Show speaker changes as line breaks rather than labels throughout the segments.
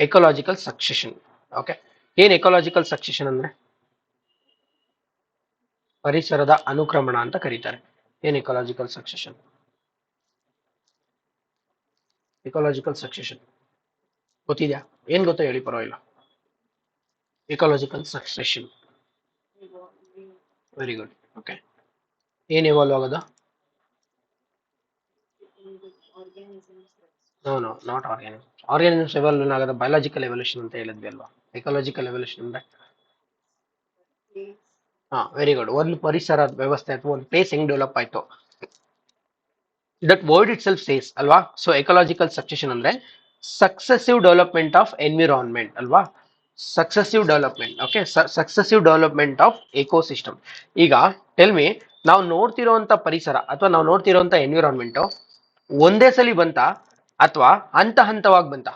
Ecological succession. Okay, ಏನ್ ecological succession ಅಂದ್ರೆ ಪರಿಸರದ ಅನುಕ್ರಮಣ ಅಂತ ಕರೀತಾರೆ. ಏನ್ ಎಕೋಲಾಜಿಕಲ್ ಸಕ್ಸೆಷನ್? ಎಕೋಲಾಜಿಕಲ್ ಸಕ್ಸೆಷನ್ ಗೊತ್ತಿದ್ಯಾ? ಏನ್ ಗೊತ್ತಾ ಹೇಳಿ, ಪರವಾಗಿಲ್ಲ. Ecological succession, very good. Okay, ಏನ್ ಇವಾಲ್ವ್ ಆಗೋದು? No no, not organism. Organisms evolve ಆಗೋದು ಬಯಾಲಜಿಕಲ್ ಎವಲ್ಯೂಷನ್ ಅಂತ ಹೇಳಿದ್ವಿ ಅಲ್ವಾ. ಎಕಾಲಜಿಕಲ್ ಎವಲ್ಯೂಷನ್ ಅಂದ್ರೆ ವೆರಿ ಗುಡ್. ಒಂದು ಪರಿಸರ ವ್ಯವಸ್ಥೆ ಅಥವಾ ಒಂದು ಪ್ಲೇಸ್ ಹೆಂಗ್ ಡೆವಲಪ್ ಆಯ್ತು, that word itself says ಅಲ್ವಾ. ಸೊ ಎಕಾಲಜಿಕಲ್ ಸಕ್ಸೆಷನ್ ಅಂದ್ರೆ ಸಕ್ಸೆಸಿವ್ ಡೆವಲಪ್ಮೆಂಟ್ ಆಫ್ ಎನ್ವಿರಾನ್ಮೆಂಟ್ ಅಲ್ವಾ. Successive development. Okay, successive development of ecosystem. ಈಗ ಟೆಲ್ ಮಿ, ನಾವು ನೋಡ್ತಿರೋಂಥ ಪರಿಸರ ಅಥವಾ ನಾವು ನೋಡ್ತಿರೋಂಥ ಎನ್ವಿರಾನ್ಮೆಂಟ್ ಒಂದೇ ಸಲಿ ಬಂತ ಅಥವಾ ಹಂತ ಹಂತವಾಗಿ ಬಂತ?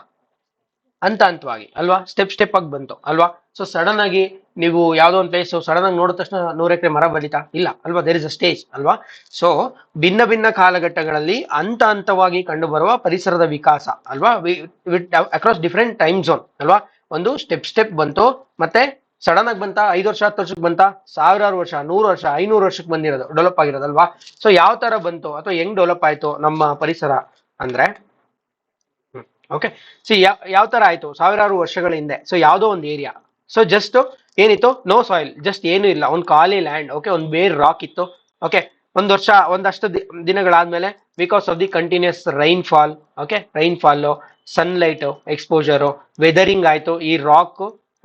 ಹಂತ ಹಂತವಾಗಿ ಅಲ್ವಾ, ಸ್ಟೆಪ್ ಸ್ಟೆಪ್ ಆಗಿ ಬಂತು ಅಲ್ವಾ. ಸೊ ಸಡನ್ ಆಗಿ ನೀವು ಯಾವ್ದೋ ಒಂದು ಪ್ಲೇಸ್ ಸಡನ್ ಆಗಿ ನೋಡಿದ ತಕ್ಷಣ 100 ಎಕರೆ ಮರ ಬೆಳೀತಾ ಇಲ್ಲ ಅಲ್ವಾ. ದೇರ್ ಇಸ್ ಅ ಸ್ಟೇಜ್ ಅಲ್ವಾ. ಸೊ ಭಿನ್ನ ಭಿನ್ನ ಕಾಲಘಟ್ಟಗಳಲ್ಲಿ ಹಂತ ಹಂತವಾಗಿ ಕಂಡು ಬರುವ ಪರಿಸರದ ವಿಕಾಸ ಅಲ್ವಾ, ಅಕ್ರಾಸ್ ಡಿಫರೆಂಟ್ ಟೈಮ್ ಝೋನ್ ಅಲ್ವಾ. ಒಂದು ಸ್ಟೆಪ್ ಸ್ಟೆಪ್ ಬಂತು, ಮತ್ತೆ ಸಡನ್ ಆಗಿ ಬಂತ, 5 ವರ್ಷ 10 ವರ್ಷಕ್ಕೆ ಬಂತ, 1000 ವರ್ಷ 100 ವರ್ಷ 500 ವರ್ಷಕ್ಕೆ ಬಂದಿರೋದು, ಡೆವಲಪ್ ಆಗಿರೋದಲ್ವಾ. ಸೊ ಯಾವ ತರ ಬಂತು ಅಥವಾ ಹೆಂಗ್ ಡೆವಲಪ್ ಆಯ್ತು ನಮ್ಮ ಪರಿಸರ ಅಂದ್ರೆ, ಓಕೆ, ಸಿ ಯಾವ ತರ ಆಯ್ತು ಸಾವಿರಾರು ವರ್ಷಗಳ ಹಿಂದೆ. ಸೊ ಯಾವ್ದೋ ಒಂದು ಏರಿಯಾ, ಸೊ ಜಸ್ಟ್ ಏನಿತ್ತು, ನೋ ಸಾಯಿಲ್, ಜಸ್ಟ್ ಏನು ಇಲ್ಲ, ಒಂದು ಖಾಲಿ ಲ್ಯಾಂಡ್. ಓಕೆ, ಒಂದು ಬೇರ್ ರಾಕ್ ಇತ್ತು. ಓಕೆ, ಒಂದಷ್ಟು ದಿನಗಳಾದ್ಮೇಲೆ because of the continuous rainfall, okay, rainfall, sunlight exposure, weathering ಆಯ್ತು, ಈ ರಾಕ್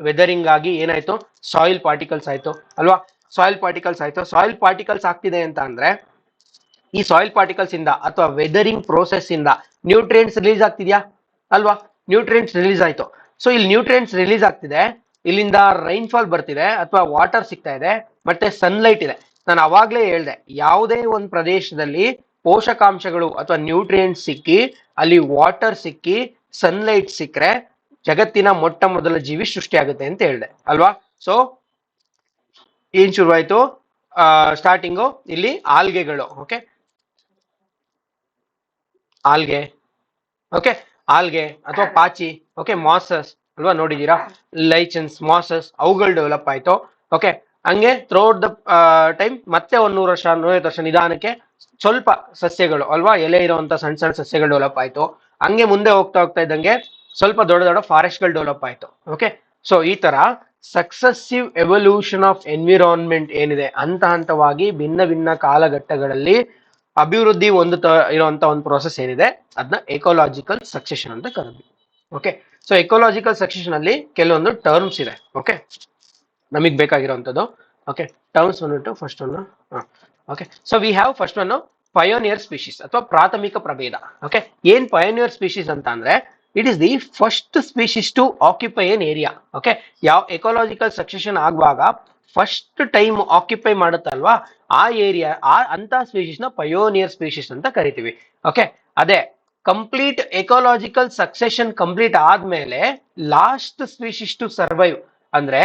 ವೆದರಿಂಗ್ ಆಗಿ ಏನಾಯ್ತು, ಸಾಯಿಲ್ ಪಾರ್ಟಿಕಲ್ಸ್ ಆಯ್ತು ಅಲ್ವಾ. ಸಾಯಿಲ್ ಪಾರ್ಟಿಕಲ್ಸ್ ಆಯ್ತು. ಸಾಯಿಲ್ ಪಾರ್ಟಿಕಲ್ಸ್ ಆಗ್ತಿದೆ ಅಂತ ಅಂದ್ರೆ ಈ ಸಾಯಿಲ್ ಪಾರ್ಟಿಕಲ್ಸ್ ಇಂದ ಅಥವಾ ವೆದರಿಂಗ್ ಪ್ರೋಸೆಸ್ ಇಂದ ನ್ಯೂಟ್ರಿಯೆಂಟ್ಸ್ ರಿಲೀಸ್ ಆಗ್ತಿದ್ಯಾ ಅಲ್ವಾ. ನ್ಯೂಟ್ರಿಯೆಂಟ್ಸ್ ರಿಲೀಸ್ ಆಯ್ತು. ಸೊ ಇಲ್ಲಿ ನ್ಯೂಟ್ರಿಯೆಂಟ್ಸ್ ರಿಲೀಸ್ ಆಗ್ತಿದೆ, ಇಲ್ಲಿಂದ ರೈನ್ ಫಾಲ್ ಬರ್ತಿದೆ ಅಥವಾ ವಾಟರ್ ಸಿಗ್ತಾ ಇದೆ, ಮತ್ತೆ ಸನ್ಲೈಟ್ ಇದೆ. ನಾನು ಅವಾಗ್ಲೇ ಹೇಳ್ದೆ, ಯಾವುದೇ ಒಂದು ಪ್ರದೇಶದಲ್ಲಿ ಪೋಷಕಾಂಶಗಳು ಅಥವಾ ನ್ಯೂಟ್ರಿಯೆಂಟ್ಸ್ ಸಿಕ್ಕಿ, ಅಲ್ಲಿ ವಾಟರ್ ಸಿಕ್ಕಿ, ಸನ್ಲೈಟ್ ಸಿಕ್ಕರೆ ಜಗತ್ತಿನ ಮೊಟ್ಟ ಮೊದಲ ಜೀವಿ ಸೃಷ್ಟಿ ಆಗುತ್ತೆ ಅಂತ ಹೇಳ್ದೆ ಅಲ್ವಾ. ಸೊ ಏನ್ ಶುರುವಾಯ್ತು, ಸ್ಟಾರ್ಟಿಂಗು ಇಲ್ಲಿ ಆಲ್ಗೆಗಳು. ಓಕೆ, ಆಲ್ಗೆ, ಓಕೆ, ಆಲ್ಗೆ ಅಥವಾ ಪಾಚಿ, ಓಕೆ, ಮಾಸಸ್ ಅಲ್ವಾ, ನೋಡಿದೀರಾ, ಲೈಚನ್ಸ್, ಮಾಸಸ್, ಅವುಗಳು ಡೆವಲಪ್ ಆಯ್ತು. ಓಕೆ, ಹಂಗೆ ಥ್ರೂಔಟ್ ದ ಟೈಮ್ ಮತ್ತೆ 100 ವರ್ಷ 150 ವರ್ಷ ನಿಧಾನಕ್ಕೆ ಸ್ವಲ್ಪ ಸಸ್ಯಗಳು ಅಲ್ವಾ, ಎಲೆ ಇರುವಂತ ಸಣ್ಣ ಸಣ್ಣ ಸಸ್ಯಗಳು ಡೆವಲಪ್ ಆಯ್ತು. ಹಂಗೆ ಮುಂದೆ ಹೋಗ್ತಾ ಹೋಗ್ತಾ ಇದ್ದಂಗೆ ಸ್ವಲ್ಪ ದೊಡ್ಡ ದೊಡ್ಡ ಫಾರೆಸ್ಟ್ಗಳು ಡೆವಲಪ್ ಆಯ್ತು. ಓಕೆ, ಸೊ ಈ ತರ ಸಕ್ಸೆಸಿವ್ ಎವಲ್ಯೂಷನ್ ಆಫ್ ಎನ್ವಿರಾನ್ಮೆಂಟ್ ಏನಿದೆ, ಹಂತ ಹಂತವಾಗಿ ಭಿನ್ನ ಭಿನ್ನ ಕಾಲಘಟ್ಟಗಳಲ್ಲಿ ಅಭಿವೃದ್ಧಿ ಇರುವಂತ ಒಂದು ಪ್ರೋಸೆಸ್ ಏನಿದೆ, ಅದನ್ನ ಎಕೋಲಾಜಿಕಲ್ ಸಕ್ಸೆಷನ್ ಅಂತ ಕರೆದ್ವಿ. ಓಕೆ, ಸೊ ಎಕೋಲಾಜಿಕಲ್ ಸಕ್ಸೆಷನ್ ಅಲ್ಲಿ ಕೆಲವೊಂದು ಟರ್ಮ್ಸ್ ಇದೆ. ಓಕೆ, ನಮಗೆ ಬೇಕಾಗಿರುವಂತದ್ದು. ಓಕೆ, ಟರ್ಮ್ಸ್ ಬಂದ್ಬಿಟ್ಟು first one. Okay, so we have first one pioneer species ಅಥವಾ ಪ್ರಾಥಮಿಕ ಪ್ರಭೇದ. ಓಕೆ, ಏನ್ ಪಯೋನಿಯರ್ ಸ್ಪೀಶೀಸ್ ಅಂತ ಅಂದ್ರೆ it is the first species to occupy an area. Okay, ಯಾವ ಎಕೋಲಾಜಿಕಲ್ ಸಕ್ಸೆಷನ್ ಆಗುವಾಗ ಫಸ್ಟ್ ಟೈಮ್ ಆಕ್ಯುಪೈ ಮಾಡುತ್ತಲ್ವಾ, ಆ ಏರಿಯಾ ಅಂತ ಸ್ಪೀಶೀಸ್ ನ ಪಯೋನಿಯರ್ ಸ್ಪೀಶೀಸ್ ಅಂತ ಕರಿತೀವಿ. ಓಕೆ, ಅದೇ ಕಂಪ್ಲೀಟ್ ಎಕೋಲಾಜಿಕಲ್ ಸಕ್ಸೆಷನ್ ಕಂಪ್ಲೀಟ್ ಆದ್ಮೇಲೆ ಲಾಸ್ಟ್ ಸ್ಪೀಶೀಸ್ ಟು ಸರ್ವೈವ್ ಅಂದ್ರೆ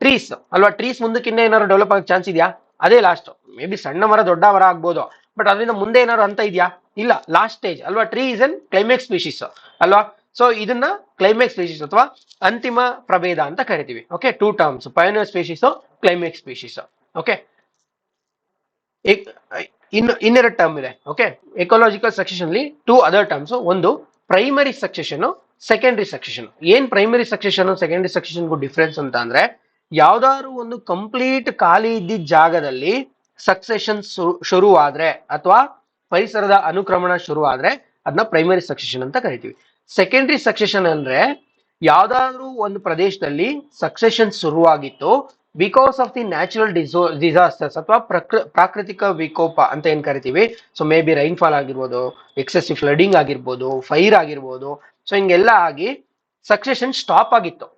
ಟ್ರೀಸ್ ಅಲ್ವಾ. ಟ್ರೀಸ್ ಮುಂದಕ್ಕಿಂತ ಏನಾದ್ರು ಡೆವಲಪ್ ಆಗೋ ಚಾನ್ಸ್ ಇದೆಯಾ? ಅದೇ ಲಾಸ್ಟ್. ಮೇ ಬಿ ಸಣ್ಣ ಮರ ದೊಡ್ಡ ಮರ ಆಗ್ಬೋದು, ಬಟ್ ಅದರಿಂದ ಮುಂದೆ ಏನಾದ್ರು ಅಂತ ಇದೆಯಾ? ಇಲ್ಲ, ಲಾಸ್ಟ್ ಸ್ಟೇಜ್ ಅಲ್ವಾ. Tree is an climax species ಅಲ್ವಾ. ಸೊ ಇದನ್ನ ಕ್ಲೈಮ್ಯಾಕ್ಸ್ ಸ್ಪೀಶೀಸ್ ಅಥವಾ ಅಂತಿಮ ಪ್ರಭೇದ ಅಂತ ಕರಿತೀವಿ. Okay, two terms, pioneer species, climax species. Okay, ಇನ್ನೆರಡು ಟರ್ಮ್ ಇದೆ. ಓಕೆ, ಎಕೋಲಾಜಿಕಲ್ ಸಕ್ಸೆಷನ್ ಅಲ್ಲಿ 2 ಅದರ್ ಟರ್ಮ್ಸ್. ಒಂದು ಪ್ರೈಮರಿ ಸಕ್ಸೆಷನ್, ಸೆಕೆಂಡರಿ ಸಕ್ಸೆಷನ್. ಏನ್ ಪ್ರೈಮರಿ ಸಕ್ಸೆಷನ್ ಸೆಕೆಂಡರಿ ಸಕ್ಸೆಷನ್ಗೂ ಡಿಫ್ರೆನ್ಸ್ ಅಂತ ಅಂದ್ರೆ, ಯಾವ್ದಾದ್ರು ಒಂದು ಕಂಪ್ಲೀಟ್ ಖಾಲಿ ಇದ್ದಿದ್ದ ಜಾಗದಲ್ಲಿ ಸಕ್ಸೆಷನ್ ಶುರು ಆದ್ರೆ ಅಥವಾ ಪರಿಸರದ ಅನುಕ್ರಮಣ ಶುರು ಆದ್ರೆ ಅದನ್ನ ಪ್ರೈಮರಿ ಸಕ್ಸೆಷನ್ ಅಂತ ಕರಿತೀವಿ. ಸೆಕೆಂಡರಿ ಸಕ್ಸೆಷನ್ ಅಂದ್ರೆ ಯಾವ್ದಾದ್ರು ಒಂದು ಪ್ರದೇಶದಲ್ಲಿ ಸಕ್ಸೆಷನ್ ಶುರುವಾಗಿತ್ತು because of the natural disasters ಅಥವಾ ಪ್ರಾಕೃತಿಕ ವಿಕೋಪ ಅಂತ ಏನ್ ಕರಿತೀವಿ. So maybe rainfall ಆಗಿರ್ಬೋದು, ಎಕ್ಸೆಸಿವ್ ಫ್ಲಡಿಂಗ್ ಆಗಿರ್ಬೋದು, ಫೈರ್ ಆಗಿರ್ಬೋದು. ಸೊ ಹಿಂಗೆಲ್ಲ ಆಗಿ ಸಕ್ಸೆಷನ್ ಸ್ಟಾಪ್ ಆಗಿತ್ತು,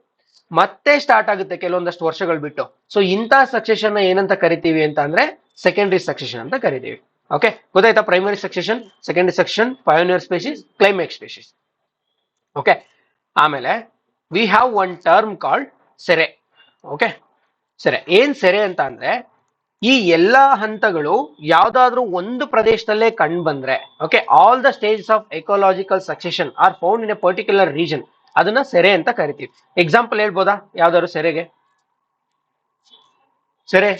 ಮತ್ತೆ ಸ್ಟಾರ್ಟ್ ಆಗುತ್ತೆ ಕೆಲವೊಂದಷ್ಟು ವರ್ಷಗಳು ಬಿಟ್ಟು. ಸೊ ಇಂಥ ಸಕ್ಸೆಷನ್ ಏನಂತ ಕರಿತೀವಿ ಅಂತ ಅಂದ್ರೆ ಸೆಕೆಂಡರಿ ಸಕ್ಸೆಷನ್ ಅಂತ ಕರಿತೀವಿ. ಓಕೆ, ಗೊತ್ತಾಯ್ತಾ? Primary succession, secondary succession, pioneer species, climax species. Okay, ಆಮೇಲೆ we have one term called sere. Okay, sere ಏನ್ ಸೆರೆ ಅಂತ ಅಂದ್ರೆ ಈ ಎಲ್ಲಾ ಹಂತಗಳು ಯಾವ್ದಾದ್ರು ಒಂದು ಪ್ರದೇಶದಲ್ಲೇ ಕಂಡು ಬಂದ್ರೆ, okay, all the stages of ecological succession are found in a particular region. ಅದನ್ನ ಸೆರೆ ಅಂತ ಕರಿತೀವಿ. ಎಕ್ಸಾಂಪಲ್ ಹೇಳ್ಬೋದಾ ಯಾವ್ದಾದ್ರು ಸೆರೆಗೆ? ಸೆರೆ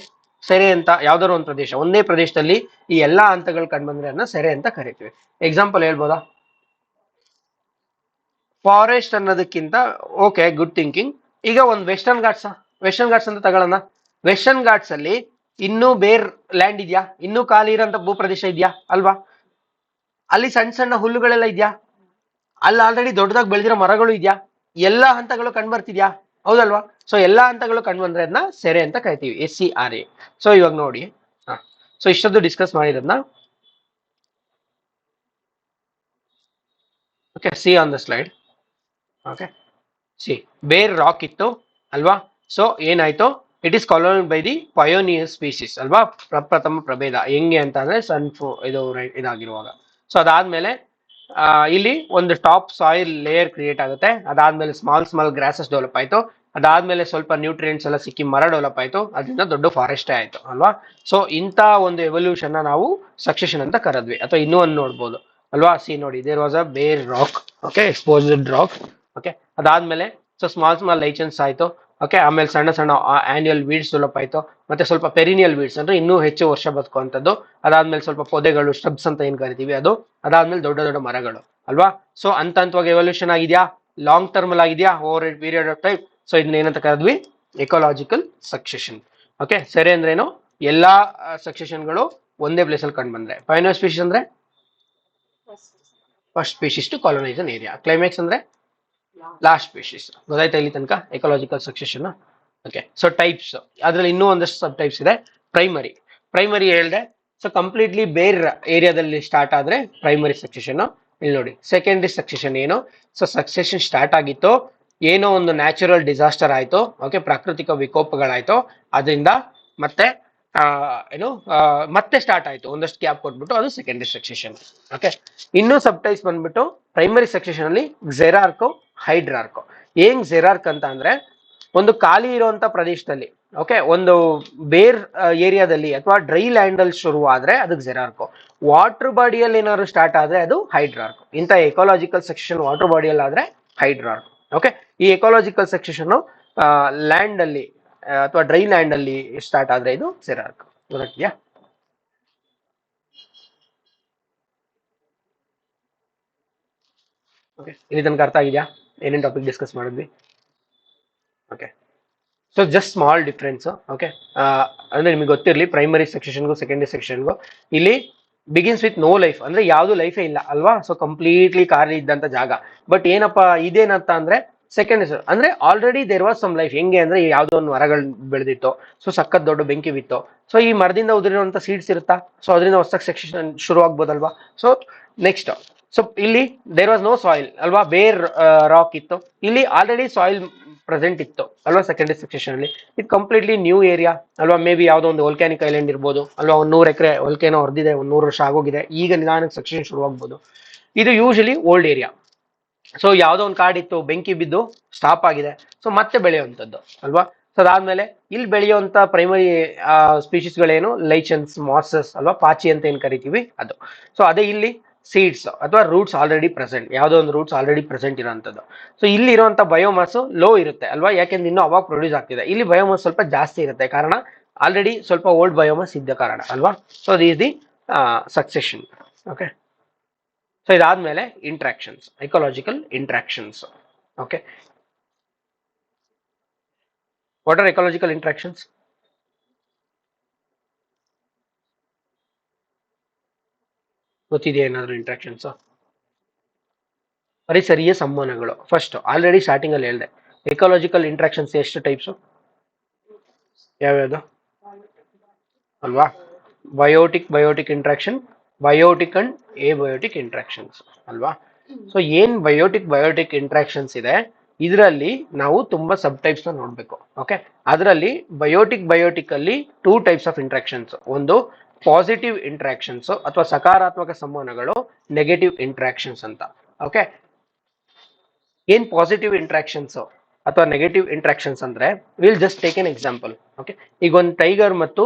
ಸೆರೆ ಅಂತ ಯಾವ್ದಾದ್ರು ಒಂದು ಪ್ರದೇಶ, ಒಂದೇ ಪ್ರದೇಶದಲ್ಲಿ ಈ ಎಲ್ಲಾ ಹಂತಗಳು ಕಂಡುಬಂದ್ರೆ ಅದನ್ನ ಸೆರೆ ಅಂತ ಕರಿತೀವಿ. ಎಕ್ಸಾಂಪಲ್ ಹೇಳ್ಬೋದಾ? ಫಾರೆಸ್ಟ್ ಅನ್ನೋದಕ್ಕಿಂತ ಓಕೆ, ಗುಡ್ ಥಿಂಕಿಂಗ್. ಈಗ ಒಂದು ವೆಸ್ಟರ್ನ್ ಘಾಟ್ಸ್ ಅಂತ ತಗೊಳ್ಳೋಣ. ವೆಸ್ಟರ್ನ್ ಘಾಟ್ಸ್ ಅಲ್ಲಿ ಇನ್ನೂ ಬೇರ್ ಲ್ಯಾಂಡ್ ಇದೆಯಾ? ಇನ್ನೂ ಖಾಲಿ ಇರೋಂಥ ಭೂಪ್ರದೇಶ ಇದೆಯಾ? ಅಲ್ವಾ? ಅಲ್ಲಿ ಸಣ್ಣ ಸಣ್ಣ ಹುಲ್ಲುಗಳೆಲ್ಲ ಇದೆಯಾ? ಅಲ್ಲಿ ಆಲ್ರೆಡಿ ದೊಡ್ಡದಾಗಿ ಬೆಳೆದಿರೋ ಮರಗಳು ಇದೆಯಾ? ಎಲ್ಲಾ ಹಂತಗಳು ಕಂಡು ಬರ್ತಿದ್ಯಾ? ಹೌದಲ್ವಾ? ಸೊ ಎಲ್ಲಾ ಹಂತಗಳು ಕಂಡು ಬಂದ್ರೆ ಅದನ್ನ ಸೆರೆ ಅಂತ ಕರಿತೀವಿ, SCRA. ಸೊ ಇವಾಗ ನೋಡಿ, ಸೊ ಇಷ್ಟೊಂದು ಡಿಸ್ಕಸ್ ಮಾಡಿರೋದನ್ನ okay, see on the slide. Okay, see bare rock ಇತ್ತು ಅಲ್ವಾ? ಸೊ ಏನಾಯ್ತು, it is colon by the pioneer species ಅಲ್ವಾ? ಪ್ರಪ್ರಥಮ ಪ್ರಭೇದ. ಹೆಂಗೆ ಅಂತ ಅಂದ್ರೆ ಇದು ಇದಾಗಿರುವಾಗ. ಸೊ ಅದಾದ್ಮೇಲೆ ಇಲ್ಲಿ ಒಂದು ಟಾಪ್ ಸಾಯಿಲ್ ಲೇಯರ್ ಕ್ರಿಯೇಟ್ ಆಗುತ್ತೆ. ಅದಾದ್ಮೇಲೆ ಸ್ಮಾಲ್ ಗ್ರಾಸಸ್ ಡೆವಲಪ್ ಆಯ್ತು. ಅದಾದ್ಮೇಲೆ ಸ್ವಲ್ಪ ನ್ಯೂಟ್ರಿಯೆಂಟ್ಸ್ ಎಲ್ಲ ಸಿಕ್ಕಿ ಮರ ಡೆವಲಪ್ ಆಯ್ತು. ಅದರಿಂದ ದೊಡ್ಡ ಫಾರೆಸ್ಟೇ ಆಯ್ತು ಅಲ್ವಾ? ಸೊ ಇಂಥ ಒಂದು ಎವಲ್ಯೂಷನ್ ನಾವು ಸಕ್ಸೆಷನ್ ಅಂತ ಕರೆದ್ವಿ. ಅಥವಾ ಇನ್ನೂ ಒಂದು ನೋಡ್ಬೋದು ಅಲ್ವಾ? ಸಿ ನೋಡಿ, there was a bare rock, okay, exposed rock. Okay, ಅದಾದ್ಮೇಲೆ ಸೊ ಸ್ಮಾಲ್ ಲೈಚನ್ಸ್ ಆಯ್ತು. ಓಕೆ, ಆಮೇಲೆ ಸಣ್ಣ ಸಣ್ಣ ಆನ್ಯುಯಲ್ ವೀಡ್ಸ್ ಡೆವಲಪ್ ಆಯ್ತು. ಮತ್ತೆ ಸ್ವಲ್ಪ ಪೆರಿನಿಯಲ್ ವೀಡ್ಸ್ ಅಂದ್ರೆ ಇನ್ನೂ ಹೆಚ್ಚು ವರ್ಷ ಬದುಕುವಂಥದ್ದು. ಅದಾದ್ಮೇಲೆ ಸ್ವಲ್ಪ ಪೊದೆಗಳು, ಸ್ಟಬ್ಸ್ ಅಂತ ಏನ್ ಕರಿತೀವಿ ಅದು. ಅದಾದ್ಮೇಲೆ ದೊಡ್ಡ ದೊಡ್ಡ ಮರಗಳು ಅಲ್ವಾ? ಸೊ ಹಂತವಾಗಿ ಎವಲ್ಯೂಷನ್ ಆಗಿದೆಯಾ? ಲಾಂಗ್ ಟರ್ಮ್ ಅಲ್ಲಿ ಆಗಿದೆಯಾ? Over A period of time. So ಇದನ್ನ ಏನಂತ ಕರೆದ್ವಿ? Ecological succession. ಓಕೆ, ಸರಿ ಅಂದ್ರೇನು? ಎಲ್ಲಾ ಸಕ್ಸೆಷನ್ಗಳು ಒಂದೇ ಪ್ಲೇಸ್ ಅಲ್ಲಿ ಕಂಡು ಬಂದ್ರೆ. ಪೈನೋ ಸ್ಪೀಶೀಸ್ ಅಂದ್ರೆ first species to colonise an area. Climax ಅಂದ್ರೆ ಲಾಸ್ಟ್ ಸ್ಪೀಶೀಸ್. ಗೊತ್ತಾಯ್ತಾ ಇಲ್ಲಿ ತನಕ ecological succession? Okay, so types ಅದ್ರಲ್ಲಿ ಇನ್ನೂ ಒಂದಷ್ಟು ಸಬ್ ಟೈಪ್ಸ್ ಇದೆ. ಪ್ರೈಮರಿ ಹೇಳ್ದೆ. ಸೊ ಕಂಪ್ಲೀಟ್ಲಿ ಬೇರೆ ಏರಿಯಾದಲ್ಲಿ ಸ್ಟಾರ್ಟ್ ಆದ್ರೆ ಪ್ರೈಮರಿ ಸಕ್ಸೆಷನ್. ಇಲ್ಲಿ ನೋಡಿ, ಸೆಕೆಂಡರಿ ಸಕ್ಸೆಷನ್ ಏನು? ಸೊ ಸಕ್ಸೆಷನ್ ಸ್ಟಾರ್ಟ್ ಆಗಿತ್ತು, ಏನೋ ಒಂದು ನ್ಯಾಚುರಲ್ ಡಿಸಾಸ್ಟರ್ ಆಯ್ತು, ಓಕೆ, ಪ್ರಾಕೃತಿಕ ವಿಕೋಪಗಳಾಯ್ತು, ಅದರಿಂದ ಮತ್ತೆ ಮತ್ತೆ ಸ್ಟಾರ್ಟ್ ಆಯ್ತು, ಒಂದಷ್ಟು ಗ್ಯಾಪ್ ಕೊಟ್ಬಿಟ್ಟು, ಅದು ಸೆಕೆಂಡರಿ ಸಕ್ಸೆಷನ್. ಓಕೆ, ಇನ್ನೂ ಸಬ್ ಟೈಪ್ಸ್ ಬಂದ್ಬಿಟ್ಟು ಪ್ರೈಮರಿ ಸಕ್ಸೆಷನ್ ಅಲ್ಲಿ ಕ್ಸೆರಾರ್ಕೋ, ಹೈಡ್ರಾರ್ಕೋ. ಏನ್ ಕ್ಸೆರಾರ್ಕ್ ಅಂತ ಅಂದ್ರೆ, ಒಂದು ಖಾಲಿ ಇರುವಂತ ಪ್ರದೇಶದಲ್ಲಿ, ಓಕೆ, ಒಂದು ಬೇರ್ ಏರಿಯಾದಲ್ಲಿ ಅಥವಾ ಡ್ರೈ ಲ್ಯಾಂಡ್ ಅಲ್ಲಿ ಶುರು ಆದ್ರೆ ಅದು ಕ್ಸೆರಾರ್ಕೋ. ವಾಟರ್ ಬಾಡಿಯಲ್ಲಿ ಏನಾದ್ರು ಸ್ಟಾರ್ಟ್ ಆದ್ರೆ ಅದು ಹೈಡ್ರಾರ್ಕೋ. ಇಂಥ ಎಕಾಲಜಿಕಲ್ ಸಕ್ಸೆಷನ್ ವಾಟರ್ ಬಾಡಿಯಲ್ಲಿ ಆದ್ರೆ ಹೈಡ್ರಾರ್ಕೋ. ಓಕೆ, ಈ ಎಕಾಲಜಿಕಲ್ ಸಕ್ಸೆಷನ್ ಲ್ಯಾಂಡ್ ಅಲ್ಲಿ ಅಥವಾ ಡ್ರೈ ಲ್ಯಾಂಡ್ ಅಲ್ಲಿ ಸ್ಟಾರ್ಟ್ ಆದ್ರೆ ಇದು ಕ್ಸೆರಾರ್ಕೋ. ಗೊತ್ತಾಗ್ತೀಯಾ? ಓಕೆ, ಇಲ್ಲಿ ತನಕ ಅರ್ಥ ಆಗಿದೆಯಾ ಏನೇನು ಟಾಪಿಕ್ ಡಿಸ್ಕಸ್ ಮಾಡಿದ್ವಿ? Okay, so just small difference. Okay, ಅಂದ್ರೆ ನಿಮಗೆ ಗೊತ್ತಿರಲಿ, ಪ್ರೈಮರಿ ಸೆಕ್ಷನ್ಗೂ ಸೆಕೆಂಡರಿ ಸೆಕ್ಷನ್ಗೂ ಇಲ್ಲಿ ಬಿಗಿನ್ಸ್ ವಿತ್ ನೋ ಲೈಫ್, ಅಂದ್ರೆ ಯಾವ್ದು ಲೈಫೇ ಇಲ್ಲ ಅಲ್ವಾ? ಸೊ ಕಂಪ್ಲೀಟ್ಲಿ ಖಾಲಿ ಇದ್ದಂತ ಜಾಗ. ಬಟ್ ಏನಪ್ಪಾ ಇದೇನಂತ ಅಂದ್ರೆ ಸೆಕೆಂಡ್ ಅಂದ್ರೆ already there was some life. ಹೆಂಗೆ ಅಂದ್ರೆ ಯಾವ್ದೋ ಒಂದು ಮರಗಳು ಬೆಳೆದಿತ್ತು, ಸೊ ಸಖತ್ ದೊಡ್ಡ ಬೆಂಕಿ ಬಿತ್ತು, ಸೊ ಈ ಮರದಿಂದ ಉದುರಿರುವಂತ ಸೀಡ್ಸ್ ಇರುತ್ತಾ, ಸೊ ಅದರಿಂದ ಹೊಸ ಸೆಕ್ಷನ್ ಶುರು ಆಗ್ಬೋದಲ್ವಾ? ಸೊ ನೆಕ್ಸ್ಟ್, ಸೊ ಇಲ್ಲಿ ದೇರ್ ವಾಸ್ ನೋ ಸಾಯಿಲ್ ಅಲ್ವಾ? ಬೇರ್ ರಾಕ್ ಇತ್ತು, ಇಲ್ಲಿ ಆಲ್ರೆಡಿ ಸಾಯಿಲ್ ಪ್ರೆಸೆಂಟ್ ಇತ್ತು ಅಲ್ವಾ? ಸೆಕೆಂಡರಿ ಸೆಕ್ಷನ್ ಅಲ್ಲಿ ಇದು ಕಂಪ್ಲೀಟ್ಲಿ ನ್ಯೂ ಏರಿಯಾ ಅಲ್ವಾ? ಮೇ ಬಿ ಯಾವ್ದೋ ಒಂದು ವೋಲ್ಕ್ಯಾನಿಕ್ ಐಲ್ಯಾಂಡ್ ಇರ್ಬೋದು ಅಲ್ವಾ? ಒಂದು 100 ಎಕರೆ ವೋಲ್ಕೇನೋ ಹೊರದಿದೆ, ಒಂದು 100 ವರ್ಷ ಆಗೋಗಿದೆ, ಈಗ ನಿಧಾನಕ್ಕೆ ಸೆಕ್ಷನ್ ಶುರುವಾಗ್ಬೋದು. ಇದು ಯೂಶಲಿ ಓಲ್ಡ್ ಏರಿಯಾ. ಸೊ ಯಾವ್ದೋ ಒಂದು ಕಾಡಿತ್ತು, ಬೆಂಕಿ ಬಿದ್ದು ಸ್ಟಾಪ್ ಆಗಿದೆ, ಸೊ ಮತ್ತೆ ಬೆಳೆಯುವಂಥದ್ದು ಅಲ್ವಾ? ಸೊ ಅದಾದ್ಮೇಲೆ ಇಲ್ಲಿ ಬೆಳೆಯುವಂತ ಪ್ರೈಮರಿ ಸ್ಪೀಶೀಸ್ಗಳೇನು? ಲೈಚನ್ಸ್, ಮಾಸಸ್ ಅಲ್ವಾ? ಪಾಚಿ ಅಂತ ಏನ್ ಕರಿತೀವಿ ಅದು. ಸೊ ಅದೇ ಇಲ್ಲಿ ಸೀಡ್ಸ್ ಅಥವಾ ರೂಟ್ಸ್ ಆಲ್ರೆಡಿ ಪ್ರೆಸೆಂಟ್, ಯಾವುದೋ ಒಂದು ರೂಟ್ಸ್ ಆಲ್ರೆಡಿ ಪ್ರೆಸೆಂಟ್ ಇರೋಂಥದ್ದು. ಸೊ ಇಲ್ಲಿ ಇರುವಂತ ಬಯೋಮಾಸ್ ಲೋ ಇರುತ್ತೆ ಅಲ್ವಾ? ಯಾಕೆಂದ್ರೆ ಇನ್ನೂ ಅವಾಗ ಪ್ರೊಡ್ಯೂಸ್ ಆಗ್ತಿದೆ. ಇಲ್ಲಿ ಬಯೋಮಾಸ್ ಸ್ವಲ್ಪ ಜಾಸ್ತಿ ಇರುತ್ತೆ, ಕಾರಣ ಆಲ್ರೆಡಿ ಸ್ವಲ್ಪ ಓಲ್ಡ್ ಬಯೋಮಾಸ್ ಇದ್ದ ಕಾರಣ ಅಲ್ವಾ? So this the succession. Okay, so ಇದಾದ್ಮೇಲೆ interactions, ecological interactions. Okay, what are ecological interactions? ಗೊತ್ತಿದೆಯಾ ಏನಾದ್ರು ಇಂಟ್ರಾಕ್ಷನ್ಸ್? ಪರಿಸರೀಯ ಸಂವಹನಗಳು. ಫಸ್ಟ್ ಆಲ್ರೆಡಿ ಸ್ಟಾರ್ಟಿಂಗ್ ಅಲ್ಲಿ ಹೇಳಿದೆ, ಎಕಾಲಜಿಕಲ್ ಇಂಟ್ರಾಕ್ಷನ್ಸ್ ಎಷ್ಟು ಟೈಪ್ಸ್? ಯಾವ್ಯಾವುದು ಅಲ್ವಾ? Biotic interaction, biotic and abiotic interactions ಅಲ್ವಾ? ಸೊ ಏನ್ ಬಯೋಟಿಕ್ ಇಂಟ್ರಾಕ್ಷನ್ಸ್ ಇದೆ, ಇದರಲ್ಲಿ ನಾವು ತುಂಬಾ ಸಬ್ ಟೈಪ್ಸ್ ನ ನೋಡ್ಬೇಕು. ಓಕೆ, ಅದರಲ್ಲಿ ಬಯೋಟಿಕ್ ಅಲ್ಲಿ 2 ಟೈಪ್ಸ್ ಆಫ್ ಇಂಟ್ರಾಕ್ಷನ್ಸ್. ಒಂದು ಪಾಸಿಟಿವ್ ಇಂಟ್ರಾಕ್ಷನ್ಸ್ ಅಥವಾ ಸಕಾರಾತ್ಮಕ ಸಂವಹನಗಳು, ನೆಗೆಟಿವ್ ಇಂಟ್ರಾಕ್ಷನ್ಸ್ ಅಂತ. ಓಕೆ, ಏನ್ ಪಾಸಿಟಿವ್ ಇಂಟ್ರಾಕ್ಷನ್ಸ್ ಅಥವಾ ನೆಗೆಟಿವ್ ಇಂಟ್ರಾಕ್ಷನ್ಸ್ ಅಂದ್ರೆ, will just take an example. Okay, ಈಗ ಒಂದು ಟೈಗರ್ ಮತ್ತು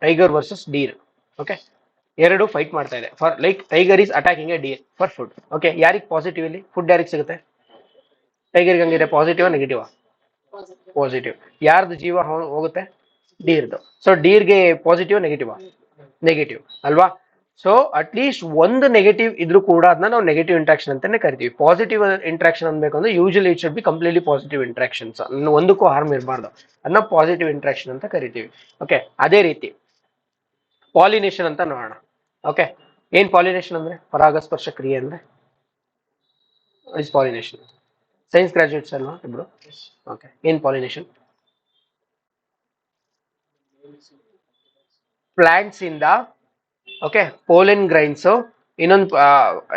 ಟೈಗರ್ ವರ್ಸಸ್ ಡೀರ್. ಓಕೆ, ಎರಡು ಫೈಟ್ ಮಾಡ್ತಾ ಇದೆ for like tiger is attacking A Deere for food. Okay, ಯಾರಿಗೆ ಪಾಸಿಟಿವ್ ಇಲ್ಲಿ ಫುಡ್ ಯಾರಿಗೆ ಸಿಗುತ್ತೆ? ಟೈಗರ್ಗೆ ಹಂಗಿದೆ, ಪಾಸಿಟಿವ್ ನೆಗೆಟಿವ್? ಪಾಸಿಟಿವ್. ಯಾರ್ದು ಜೀವ ಹೋಗುತ್ತೆ? ಡೀರ್ದು. ಸೊ ಡೀರ್ಗೆ ಪಾಸಿಟಿವ್ ನೆಗೆಟಿವ್? ನೆಗೆಟಿವ್ ಅಲ್ವಾ? ಸೊ ಅಟ್ಲೀಸ್ಟ್ ಒಂದು ನೆಗೆಟಿವ್ ಇದ್ರೂ ಕೂಡ ಅದನ್ನ ನಾವು ನೆಗೆಟಿವ್ ಇಂಟ್ರಾಕ್ಷನ್ ಅಂತಾನೆ ಕರಿತೀವಿ. ಪಾಸಿಟಿವ್ ಇಂಟ್ರಾಕ್ಷನ್ ಅನ್ಬೇಕು ಅಂದ್ರೆ usually it should be completely positive interactions, ಒಂದಕ್ಕೂ ಹಾರ್ಮ್ ಇರಬಾರ್ದು, ಅದನ್ನ ಪಾಸಿಟಿವ್ ಇಂಟ್ರಾಕ್ಷನ್ ಅಂತ ಕರಿತೀವಿ. ಓಕೆ, ಅದೇ ರೀತಿ ಪಾಲಿನೇಷನ್ ಅಂತ ನೋಡೋಣ. ಓಕೆ, ಏನ್ ಪಾಲಿನೇಷನ್ ಅಂದ್ರೆ? ಪರಾಗಸ್ಪರ್ಶ ಕ್ರಿಯೆ ಅಂದ್ರೆ ಇಸ್ ಪಾಲಿನೇಷನ್. ಸೈನ್ಸ್ ಗ್ರಾಜುಯೇಟ್ಸ್ ಅಲ್ವಾ ಇಬ್ರು? ಓಕೆ, ಏನ್ ಪಾಲಿನೇಷನ್? ಪ್ಲಾಂಟ್ಸ್ ಇಂದ ಓಕೆ ಪೋಲೆನ್ ಗ್ರೈನ್ಸ್ ಇನ್ನೊಂದು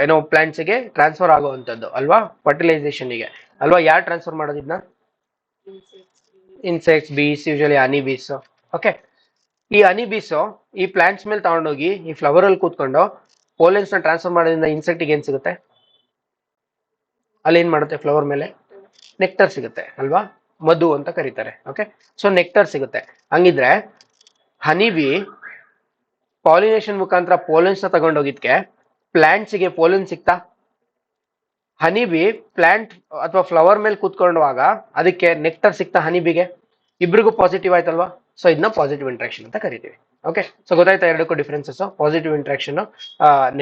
ಏನೋ ಪ್ಲಾಂಟ್ಸ್ ಗೆ ಟ್ರಾನ್ಸ್ಫರ್ ಆಗುವಂತದ್ದು ಅಲ್ವಾ, ಫರ್ಟಿಲೈಸೇಷನ್ ಗೆ ಅಲ್ವಾ. ಯಾರು ಟ್ರಾನ್ಸ್ಫರ್ ಮಾಡೋದಿದ್ನ? ಇನ್ಸೆಕ್ಟ್ಸ್, ಬೀಸ್, ಯೂಶಲಿ ಹನಿ ಬೀಸ್. ಓಕೆ, ಈ ಹನಿ ಬೀಸ್ ಈ ಪ್ಲಾಂಟ್ಸ್ ಮೇಲೆ ತಗೊಂಡೋಗಿ ಈ ಫ್ಲವರ್ ಅಲ್ಲಿ ಕೂತ್ಕೊಂಡು ಪೋಲೆನ್ಸ್ ನ ಟ್ರಾನ್ಸ್ಫರ್ ಮಾಡೋದ್ರಿಂದ ಇನ್ಸೆಕ್ಟ್ ಗೆ ಏನ್ ಸಿಗುತ್ತೆ? ಅಲ್ಲಿ ಏನ್ ಮಾಡುತ್ತೆ? ಫ್ಲವರ್ ಮೇಲೆ ನೆಕ್ಟರ್ ಸಿಗುತ್ತೆ ಅಲ್ವಾ, ಮಧು ಅಂತ ಕರೀತಾರೆ. ಓಕೆ, ಸೊ ನೆಕ್ಟರ್ ಸಿಗುತ್ತೆ. ಹಂಗಿದ್ರೆ ಹನಿ ಬಿ ಪಾಲಿನೇಷನ್ ಮುಖಾಂತರ ಪೋಲೆನ್ಸ್ ನ ತಗೊಂಡೋಗಿದ್ಕೆ ಪ್ಲಾಂಟ್ಸ್ ಗೆ ಪೋಲೆನ್ ಸಿಕ್ತಾ? ಹನಿ ಬಿ ಪ್ಲಾಂಟ್ ಅಥವಾ ಫ್ಲವರ್ ಮೇಲೆ ಕೂತ್ಕೊಂಡಾಗ ಅದಕ್ಕೆ ನೆಕ್ಟರ್ ಸಿಕ್ತಾ ಹನಿಬಿಗೆ? ಇಬ್ರಿಗೂ ಪಾಸಿಟಿವ್ ಆಯ್ತಲ್ವಾ? ಸೊ ಇದನ್ನ ಪಾಸಿಟಿವ್ ಇಂಟ್ರಾಕ್ಷನ್ ಅಂತ ಕರಿತೀವಿ. ಓಕೆ, ಸೊ ಗೊತ್ತಾಯ್ತಾ ಎರಡಕ್ಕೂ differences? Positive interaction,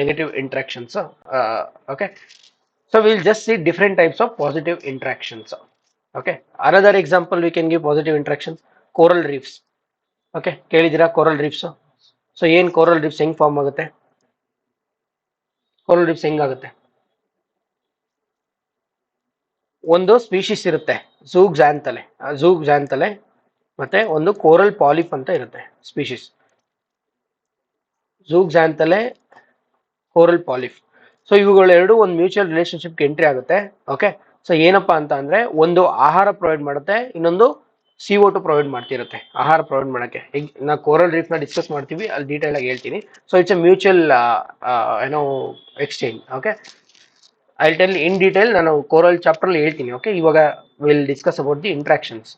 negative interactions. Okay, so we'll just see different types of positive interactions. Okay, another example we can give positive interactions, coral reefs. Okay, ಕೇಳಿದಿರಾ coral reefs? So ಏನ್ coral reefs ಹೆಂಗ್ form ಆಗುತ್ತೆ? coral reefs ಹೆಂಗಾಗುತ್ತೆ? ಒಂದು species ಇರುತ್ತೆ ಝೂಗ್ಜಾಂತಲೆ ಮತ್ತೆ ಒಂದು coral polyp ಅಂತ ಇರುತ್ತೆ species. Zooxanthellae, coral polyp. So ಇವುಗಳು ಎರಡು ಒಂದು ಮ್ಯೂಚುವಲ್ ರಿಲೇಶನ್ಶಿಪ್ ಎಂಟ್ರಿ ಆಗುತ್ತೆ. ಓಕೆ, ಸೊ ಏನಪ್ಪಾ ಅಂತ ಅಂದ್ರೆ ಒಂದು ಆಹಾರ ಪ್ರೊವೈಡ್ ಮಾಡುತ್ತೆ, ಇನ್ನೊಂದು CO2 ಪ್ರೊವೈಡ್ ಮಾಡ್ತಿರುತ್ತೆ ಆಹಾರ ಪ್ರೊವೈಡ್ ಮಾಡಕ್ಕೆ. ನಾ ಕೋರಲ್ ರೀಫ್ ನ ಡಿಸ್ಕಸ್ ಮಾಡ್ತೀವಿ, ಅಲ್ಲಿ ಡೀಟೇಲ್ ಆಗಿ ಹೇಳ್ತೀನಿ. ಸೊ ಇಟ್ಸ್ ಎ ಮ್ಯೂಚುವಲ್ ಏನೋ exchange. Okay, I tell in detail, ನಾನು ಕೋರಲ್ ಚಾಪ್ಟರ್ ಅಲ್ಲಿ ಹೇಳ್ತೀನಿ. ಓಕೆ, ಇವಾಗ will discuss about the interactions.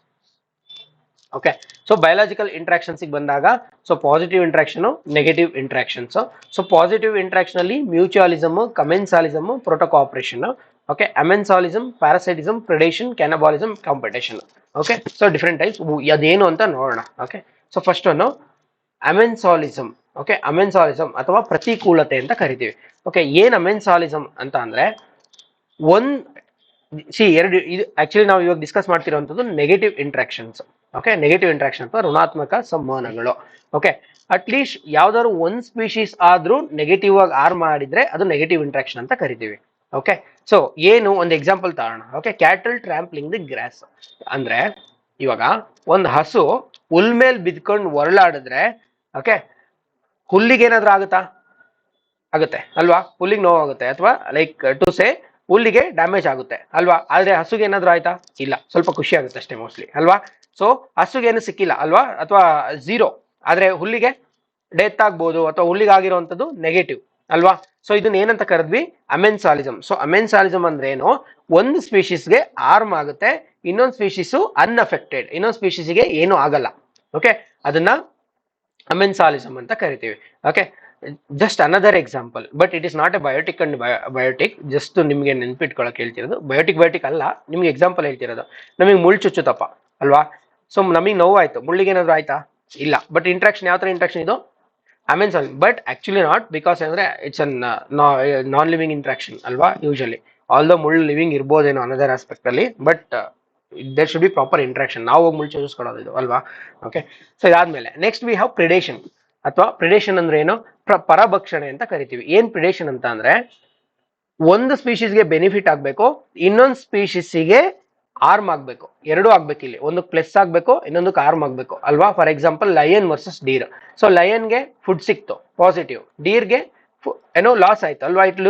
Okay, so biological interactions ಬಂದಾಗ so positive interaction, negative interactions. So positive interaction ಅಲ್ಲಿ mutualism, commensalism, protocooperation. Okay, amensalism, parasitism, predation, cannibalism, competition. Okay, so different types ಅದೇನು ಅಂತ ನೋಡೋಣ. Okay, so first one amensalism. Okay, amensalism ಅಥವಾ ಪ್ರತಿಕೂಲತೆ ಅಂತ ಕರಿತೀವಿ. Okay, ಏನ್ ಅಮೆನ್ಸಾಲಿಸಮ್ ಅಂತ ಅಂದ್ರೆ ಎರಡು ಇದು ಆಕ್ಚುಲಿ ನಾವು ಇವಾಗ ಡಿಸ್ಕಸ್ ಮಾಡ್ತಿರುವಂತದ್ದು negative interactions. Okay, negative interaction ಅಥವಾ ಋಣಾತ್ಮಕ ಸಂವಹನಗಳು. ಓಕೆ, ಅಟ್ಲೀಸ್ಟ್ ಯಾವ್ದಾದ್ರು ಒಂದ್ ಸ್ಪೀಶೀಸ್ ಆದ್ರೂ ನೆಗೆಟಿವ್ ಆಗಿ ಆರ್ ಮಾಡಿದ್ರೆ ಅದು ನೆಗೆಟಿವ್ ಇಂಟ್ರಾಕ್ಷನ್ ಅಂತ ಕರಿತೀವಿ. ಓಕೆ, ಸೊ ಏನು ಒಂದು ಎಕ್ಸಾಂಪಲ್ ತಗೋಣ. ಓಕೆ, ಕ್ಯಾಟಲ್ ಟ್ರಾಂಪ್ಲಿಂಗ್ ದಿ ಗ್ರಾಸ್ ಅಂದ್ರೆ ಇವಾಗ ಒಂದು ಹಸು ಹುಲ್ ಮೇಲ್ ಬಿದ್ಕೊಂಡು ಒರಳಾಡಿದ್ರೆ ಓಕೆ ಹುಲ್ಲಿಗೆ ಏನಾದ್ರೂ ಆಗುತ್ತಾ? ಆಗುತ್ತೆ ಅಲ್ವಾ, ಹುಲ್ಲಿಗೆ ನೋವಾಗುತ್ತೆ, ಅಥವಾ ಲೈಕ್ ಟು ಸೇ ಹುಲ್ಲಿಗೆ ಡ್ಯಾಮೇಜ್ ಆಗುತ್ತೆ ಅಲ್ವಾ. ಆದ್ರೆ ಹಸುಗೆ ಏನಾದ್ರು ಆಯ್ತಾ? ಇಲ್ಲ, ಸ್ವಲ್ಪ ಖುಷಿ ಆಗುತ್ತೆ ಅಷ್ಟೇ ಮೋಸ್ಟ್ಲಿ ಅಲ್ವಾ. ಸೊ ಹಸುಗೆ ಏನು ಸಿಕ್ಕಿಲ್ಲ ಅಲ್ವಾ, ಅಥವಾ ಝೀರೋ. ಆದ್ರೆ ಹುಲ್ಲಿಗೆ ಡೆತ್ ಆಗ್ಬೋದು, ಅಥವಾ ಹುಲ್ಲಿಗೆ ಆಗಿರುವಂತದ್ದು ನೆಗೆಟಿವ್ ಅಲ್ವಾ. ಸೊ ಇದನ್ನ ಏನಂತ ಕರೆದ್ವಿ? ಅಮೆನ್ಸಾಲಿಸಮ್. ಸೊ ಅಮೆನ್ಸಾಲಿಸಮ್ ಅಂದ್ರೆ ಏನು? ಒಂದು ಸ್ಪೀಶೀಸ್ಗೆ ಆರ್ಮ್ ಆಗುತ್ತೆ, ಇನ್ನೊಂದು ಸ್ಪೀಶೀಸು ಅನ್ಅಫೆಕ್ಟೆಡ್, ಇನ್ನೊಂದು ಸ್ಪೀಶೀಸ್ಗೆ ಏನು ಆಗಲ್ಲ. ಓಕೆ, ಅದನ್ನ ಅಮೆನ್ಸಾಲಿಸಮ್ ಅಂತ ಕರಿತೀವಿ. Okay, just another example, but it is not a biotic and biotic. Just ನಿಮ್ಗೆ ನೆನ್ಪಿಟ್ಕೊಳಕ್ ಹೇಳ್ತಿರೋದು, ಬಯೋಟಿಕ್ ಅಲ್ಲ, ನಿಮ್ಗೆ ಎಕ್ಸಾಂಪಲ್ ಹೇಳ್ತಿರೋದು. ನಮಗೆ ಮುಳ್ಳು ಚುಚ್ಚುತ್ತಪ್ಪ ಅಲ್ವಾ, ಸೊ ನಮಗೆ ನೋವಾಯ್ತು, ಮುಳ್ಳಿಗೆ ಏನಾದ್ರು ಆಯ್ತಾ? ಇಲ್ಲ, ಬಟ್ ಇಂಟ್ರಾಕ್ಷನ್ ಯಾವ ತರ ಇಂಟ್ರಾಕ್ಷನ್ ಇದು? Amensalism. But actually not, because ಅಂದ್ರೆ it's an non living interaction ಅಲ್ವಾ. ಯೂಶಲಿ ಆಲ್ದೋ ಮುಳ್ಳು ಲಿವಿಂಗ್ ಇರ್ಬೋದೇನೋ ಅನದರ್ ಆಸ್ಪೆಕ್ಟ್ ಅಲ್ಲಿ, but there should be proper interaction. ನಾವು ಹೋಗಿ ಮುಳ್ಳು ಚೂಸ್ಕೊಳ್ಳೋದು ಇದು ಅಲ್ವಾ. ಓಕೆ, ಸೊ ಇದಾದ್ಮೇಲೆ ನೆಕ್ಸ್ಟ್ ವಿ ಹ್ಯಾವ್ ಪ್ರಿಡೇಷನ್. ಅಥವಾ ಪ್ರಿಡೇಷನ್ ಅಂದ್ರೆ ಏನು? ಪರಭಕ್ಷಣೆ ಅಂತ ಕರಿತೀವಿ. ಏನ್ ಪ್ರಿಡೇಷನ್ ಅಂತ ಅಂದ್ರೆ ಒಂದು ಸ್ಪೀಶೀಸ್ಗೆ ಬೆನಿಫಿಟ್ ಆಗ್ಬೇಕು, ಇನ್ನೊಂದು ಸ್ಪೀಶೀಸ್ಗೆ ಆರ್ಮ್ ಆಗ್ಬೇಕು, ಎರಡೂ ಆಗ್ಬೇಕು. ಇಲ್ಲಿ ಒಂದು ಪ್ಲಸ್ ಆಗ್ಬೇಕು, ಇನ್ನೊಂದಕ್ಕೆ ಆರ್ಮ್ ಆಗ್ಬೇಕು ಅಲ್ವಾ. For example lion versus deer. So ಲಯನ್ಗೆ ಫುಡ್ ಸಿಕ್ತು, ಪಾಸಿಟಿವ್. ಡೀರ್ಗೆ ಏನೋ ಲಾಸ್ ಆಯ್ತು ಅಲ್ವಾ, it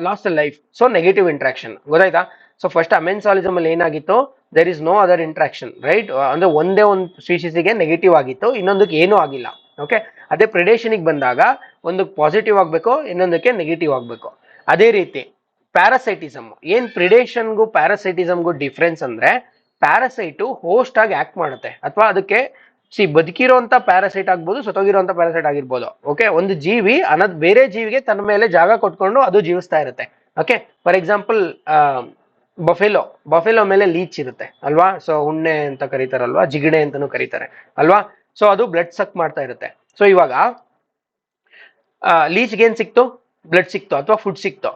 loss life. So negative interaction. ಗೊತ್ತಾಯ್ತಾ? ಸೊ ಫಸ್ಟ್ ಅಮೆನ್ಸಾಲಿಸಮ್ ಅಲ್ಲಿ ಏನಾಗಿತ್ತು? There is no other interaction, right. ಅಂದ್ರೆ ಒಂದೇ ಒಂದು ಸ್ಪೀಶೀಸ್ಗೆ ನೆಗೆಟಿವ್ ಆಗಿತ್ತು, ಇನ್ನೊಂದಕ್ಕೆ ಏನೂ ಆಗಿಲ್ಲ. ಓಕೆ, ಅದೇ ಪ್ರಿಡೇಷನ್ಗೆ ಬಂದಾಗ ಒಂದಕ್ಕೆ ಪಾಸಿಟಿವ್ ಆಗ್ಬೇಕು, ಇನ್ನೊಂದಕ್ಕೆ ನೆಗೆಟಿವ್ ಆಗ್ಬೇಕು. ಅದೇ ರೀತಿ ಪ್ಯಾರಾಸೈಟಿಸಮ್. ಏನ್ ಪ್ರಿಡೇಷನ್ಗೂ ಪ್ಯಾರಾಸೈಟಿಸಮ್ಗೂ ಡಿಫ್ರೆನ್ಸ್ ಅಂದ್ರೆ ಪ್ಯಾರಾಸೈಟು ಹೋಸ್ಟ್ ಆಗಿ ಆಕ್ಟ್ ಮಾಡುತ್ತೆ, ಅಥವಾ ಅದಕ್ಕೆ ಬದುಕಿರೋಂತ ಪ್ಯಾರಾಸೈಟ್ ಆಗ್ಬೋದು, ಸತ್ತೋಗಿರೋಂತ ಪ್ಯಾರಾಸೈಟ್ ಆಗಿರ್ಬೋದು. ಓಕೆ, ಒಂದು ಜೀವಿ ಬೇರೆ ಜೀವಿಗೆ ತನ್ನ ಮೇಲೆ ಜಾಗ ಕೊಟ್ಕೊಂಡು ಅದು ಜೀವಿಸ್ತಾ ಇರುತ್ತೆ. Okay, for example buffalo buffalo ಮೇಲೆ ಲೀಚ್ ಇರುತ್ತೆ ಅಲ್ವಾ, ಸೊ ಉಣ್ಣೆ ಅಂತ ಕರೀತಾರಲ್ವಾ, ಜಿಗಣೆ ಅಂತಾನೂ ಕರೀತಾರೆ ಅಲ್ವಾ. ಸೊ ಅದು ಬ್ಲಡ್ ಸಕ್ ಮಾಡ್ತಾ ಇರುತ್ತೆ. ಸೊ ಇವಾಗ ಲೀಚ್ಗೆ ಏನ್ ಸಿಕ್ತು, ಬ್ಲಡ್ ಸಿಕ್ತು ಅಥವಾ ಫುಡ್ ಸಿಕ್ತು.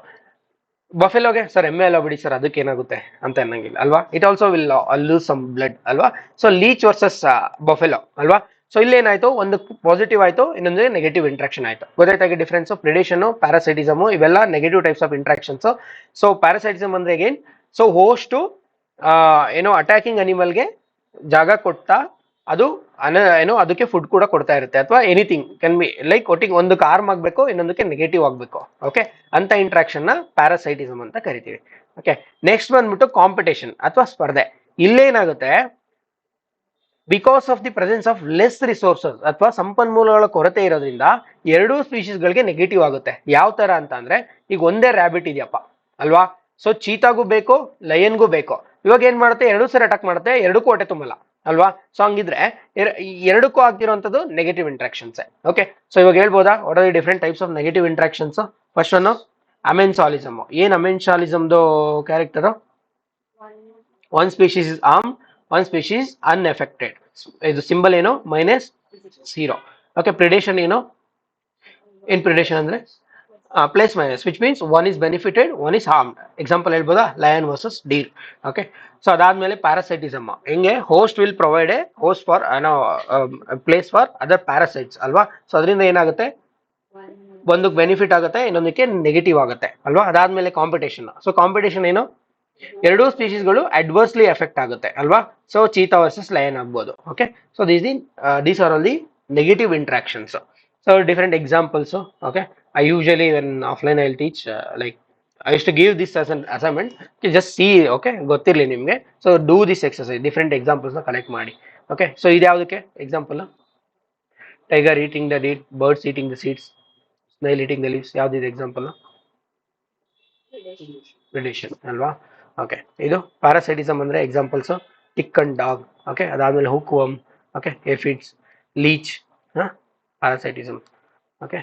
ಬಫೆಲೋಗೆ ಸರ್ ಎಮ್ಮೆ ಎಲ್ಲ ಬಿಡಿ ಸರ್ ಅದಕ್ಕೆ ಏನಾಗುತ್ತೆ ಅಂತ ಅನ್ನಂಗಿಲ್ಲ ಅಲ್ವಾ, it also will lose some blood ಅಲ್ವಾ. ಸೊ ಲೀಚ್ ವರ್ಸಸ್ ಬಫೆಲೋ ಅಲ್ವಾ. ಸೊ ಇಲ್ಲೇನಾಯ್ತು, ಒಂದು ಪಾಸಿಟಿವ್ ಆಯ್ತು, ಇನ್ನೊಂದು ನೆಗೆಟಿವ್ ಇಂಟ್ರಾಕ್ಷನ್ ಆಯ್ತು. ಗೊತ್ತಾಯ್ತಾಗ ಡಿಫ್ರೆನ್ಸ್. ಪ್ರಿಡೇಷನ್, ಪ್ಯಾರಾಸೈಟಿಸಮ್ ಇವೆಲ್ಲ negative types of interactions. So parasitism ಅಂದ್ರೆ ಅಗೇನ್, ಸೊ ಹೋಸ್ಟು ಏನೋ ಅಟ್ಯಾಕಿಂಗ್ ಅನಿಮಲ್ಗೆ ಜಾಗ ಕೊಡ್ತಾ ಅದು ಏನೋ ಅದಕ್ಕೆ ಫುಡ್ ಕೂಡ ಕೊಡ್ತಾ ಇರುತ್ತೆ, ಅಥವಾ ಎನಿಥಿಂಗ್ ಕ್ಯಾನ್ ಬಿ ಲೈಕ್ ಒಟ್ಟಿಗೆ ಒಂದಕ್ಕೆ ಆರ್ಮ್ ಆಗಬೇಕು, ಇನ್ನೊಂದಕ್ಕೆ ನೆಗೆಟಿವ್ ಆಗಬೇಕು. ಓಕೆ, ಅಂತ ಇಂಟ್ರಾಕ್ಷನ್ ನ ಪ್ಯಾರಾಸೈಟಿಸಮ್ ಅಂತ ಕರಿತೀವಿ. ಓಕೆ, ನೆಕ್ಸ್ಟ್ ಬಂದ್ಬಿಟ್ಟು ಕಾಂಪಿಟೇಷನ್ ಅಥವಾ ಸ್ಪರ್ಧೆ. ಇಲ್ಲೇನಾಗುತ್ತೆ, because of the presence of less resources ಅಥವಾ ಸಂಪನ್ಮೂಲಗಳ ಕೊರತೆ ಇರೋದ್ರಿಂದ ಎರಡೂ ಸ್ಪೀಶೀಸ್ಗಳಿಗೆ ನೆಗೆಟಿವ್ ಆಗುತ್ತೆ. ಯಾವ ತರ ಅಂತ ಅಂದ್ರೆ, ಈಗ ಒಂದೇ ರ್ಯಾಬಿಟ್ ಇದೆಯಪ್ಪ ಅಲ್ವಾ, ಸೊ ಚೀತಾಗೂ ಬೇಕು, ಲಯನ್ಗೂ ಬೇಕು. ಇವಾಗ ಏನ್ ಮಾಡುತ್ತೆ, ಎರಡೂ ಸರಿ ಅಟ್ಯಾಕ್ ಮಾಡುತ್ತೆ, ಎರಡಕ್ಕೂ ಹೊಟ್ಟೆ ತುಂಬಲ್ಲ ಅಲ್ವಾ. ಸೊ ಹಂಗಿದ್ರೆ ಎರಡಕ್ಕೂ ಆಗ್ತಿರೋಂಥದ್ದು ನೆಗೆಟಿವ್ ಇಂಟ್ರಾಕ್ಷನ್ಸ್. ಓಕೆ, ಸೊ ಇವಾಗ ಹೇಳ್ಬೋದಾ what are the different types of negative interactions. First one amensalism. ಏನ್ ಅಮೆನ್ಸಾಲಿಸಮ್ದು character, one species is harm, one species unaffected. ಇದು ಸಿಂಬಲ್ ಏನು, -0. ಓಕೆ, ಪ್ರಿಡೇಷನ್ ಏನು, ಏನ್ ಪ್ರಿಡೇಷನ್ ಅಂದ್ರೆ plus minus, which means one is benefited, one is harmed. Example ಹೇಳ್ಬೋದಾ, lion versus deer. Okay, so ಅದಾದ್ಮೇಲೆ parasitism. ಹೆಂಗೆ, host will provide a host for place for other parasites ಅಲ್ವಾ. So ಅದರಿಂದ ಏನಾಗುತ್ತೆ, ಒಂದಕ್ಕೆ ಬೆನಿಫಿಟ್ ಆಗುತ್ತೆ, ಇನ್ನೊಂದಕ್ಕೆ ನೆಗೆಟಿವ್ ಆಗುತ್ತೆ ಅಲ್ವಾ. ಅದಾದ್ಮೇಲೆ ಕಾಂಪಿಟೇಷನ್. ಸೊ ಕಾಂಪಿಟೇಷನ್ ಏನು, ಎರಡೂ ಸ್ಪೀಶೀಸ್ಗಳು ಅಡ್ವರ್ಸ್ಲಿ ಎಫೆಕ್ಟ್ ಆಗುತ್ತೆ ಅಲ್ವಾ. ಸೊ ಚೀತಾ ವರ್ಸಸ್ ಲಯನ್ ಆಗ್ಬೋದು. Okay, so these are all the negative interactions. So different examples. Okay, I usually when offline I'll teach like I used to give this as an assignment. Okay, just see. Okay, ಗೊತ್ತಿರಲಿ ನಿಮಗೆ. So do this exercise, different examples ನ collect ಮಾಡಿ. Okay, so ಇದು ಯಾವುದಕ್ಕೆ example, tiger eating the date, birds eating the seeds, snail eating the leaves. ಯಾವ್ದಿದೆ example, predation ಅಲ್ವಾ. Okay, ಇದು parasitism ಅಂದ್ರೆ examples tick and dog. Okay, ಅದಾದ್ಮೇಲೆ hookworm. Okay, aphids, leech, parasitism. Okay,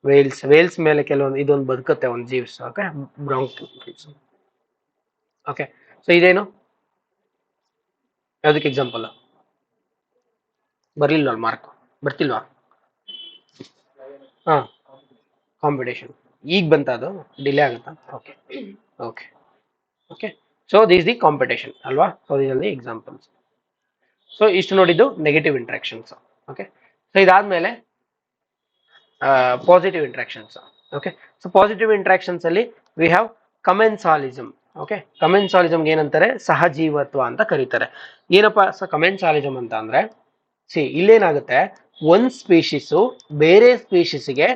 whales ಮೇಲೆ ಕೆಲವೊಂದು ಇದೊಂದು ಬದುಕುತ್ತೆ, ಒಂದು ಜೀವ್ಸ್. Okay, barnacles. ಓಕೆ, ಸೊ ಇದೇನು, ಯಾವ್ದಕ್ಕೆ ಎಕ್ಸಾಂಪಲ್, ಬರ್ಲಿಲ್ವಾ ಮಾರ್ಕ್, ಬರ್ತಿಲ್ವಾ. ಹಾ, ಕಾಂಪಿಟೇಷನ್. ಈಗ ಬಂತ, ಅದು ಡಿಲೇ ಆಗುತ್ತಾ. Okay okay okay, so this the competition ಅಲ್ವಾ. So this the examples. So ಇಷ್ಟು ನೋಡಿದ್ದು ನೆಗೆಟಿವ್ ಇಂಟ್ರಾಕ್ಷನ್ಸ್. ಓಕೆ, ಸೊ ಇದಾದ್ಮೇಲೆ positive interactions. Okay, so positive interactions ಅಲ್ಲಿ ವಿ ಹ್ಯಾವ್ ಕಮೆನ್ಸಾಲಿಸಮ್. ಓಕೆ, ಕಮೆನ್ಸಾಲಿಸಮ್ಗೆ ಏನಂತಾರೆ, ಸಹಜೀವತ್ವ ಅಂತ ಕರೀತಾರೆ. ಏನಪ್ಪಾ ಕಮೆನ್ಸಾಲಿಸಮ್ ಅಂತ ಅಂದ್ರೆ, ಇಲ್ಲೇನಾಗುತ್ತೆ, ಒಂದ್ ಸ್ಪೀಶೀಸು ಬೇರೆ ಸ್ಪೀಶೀಸ್ಗೆ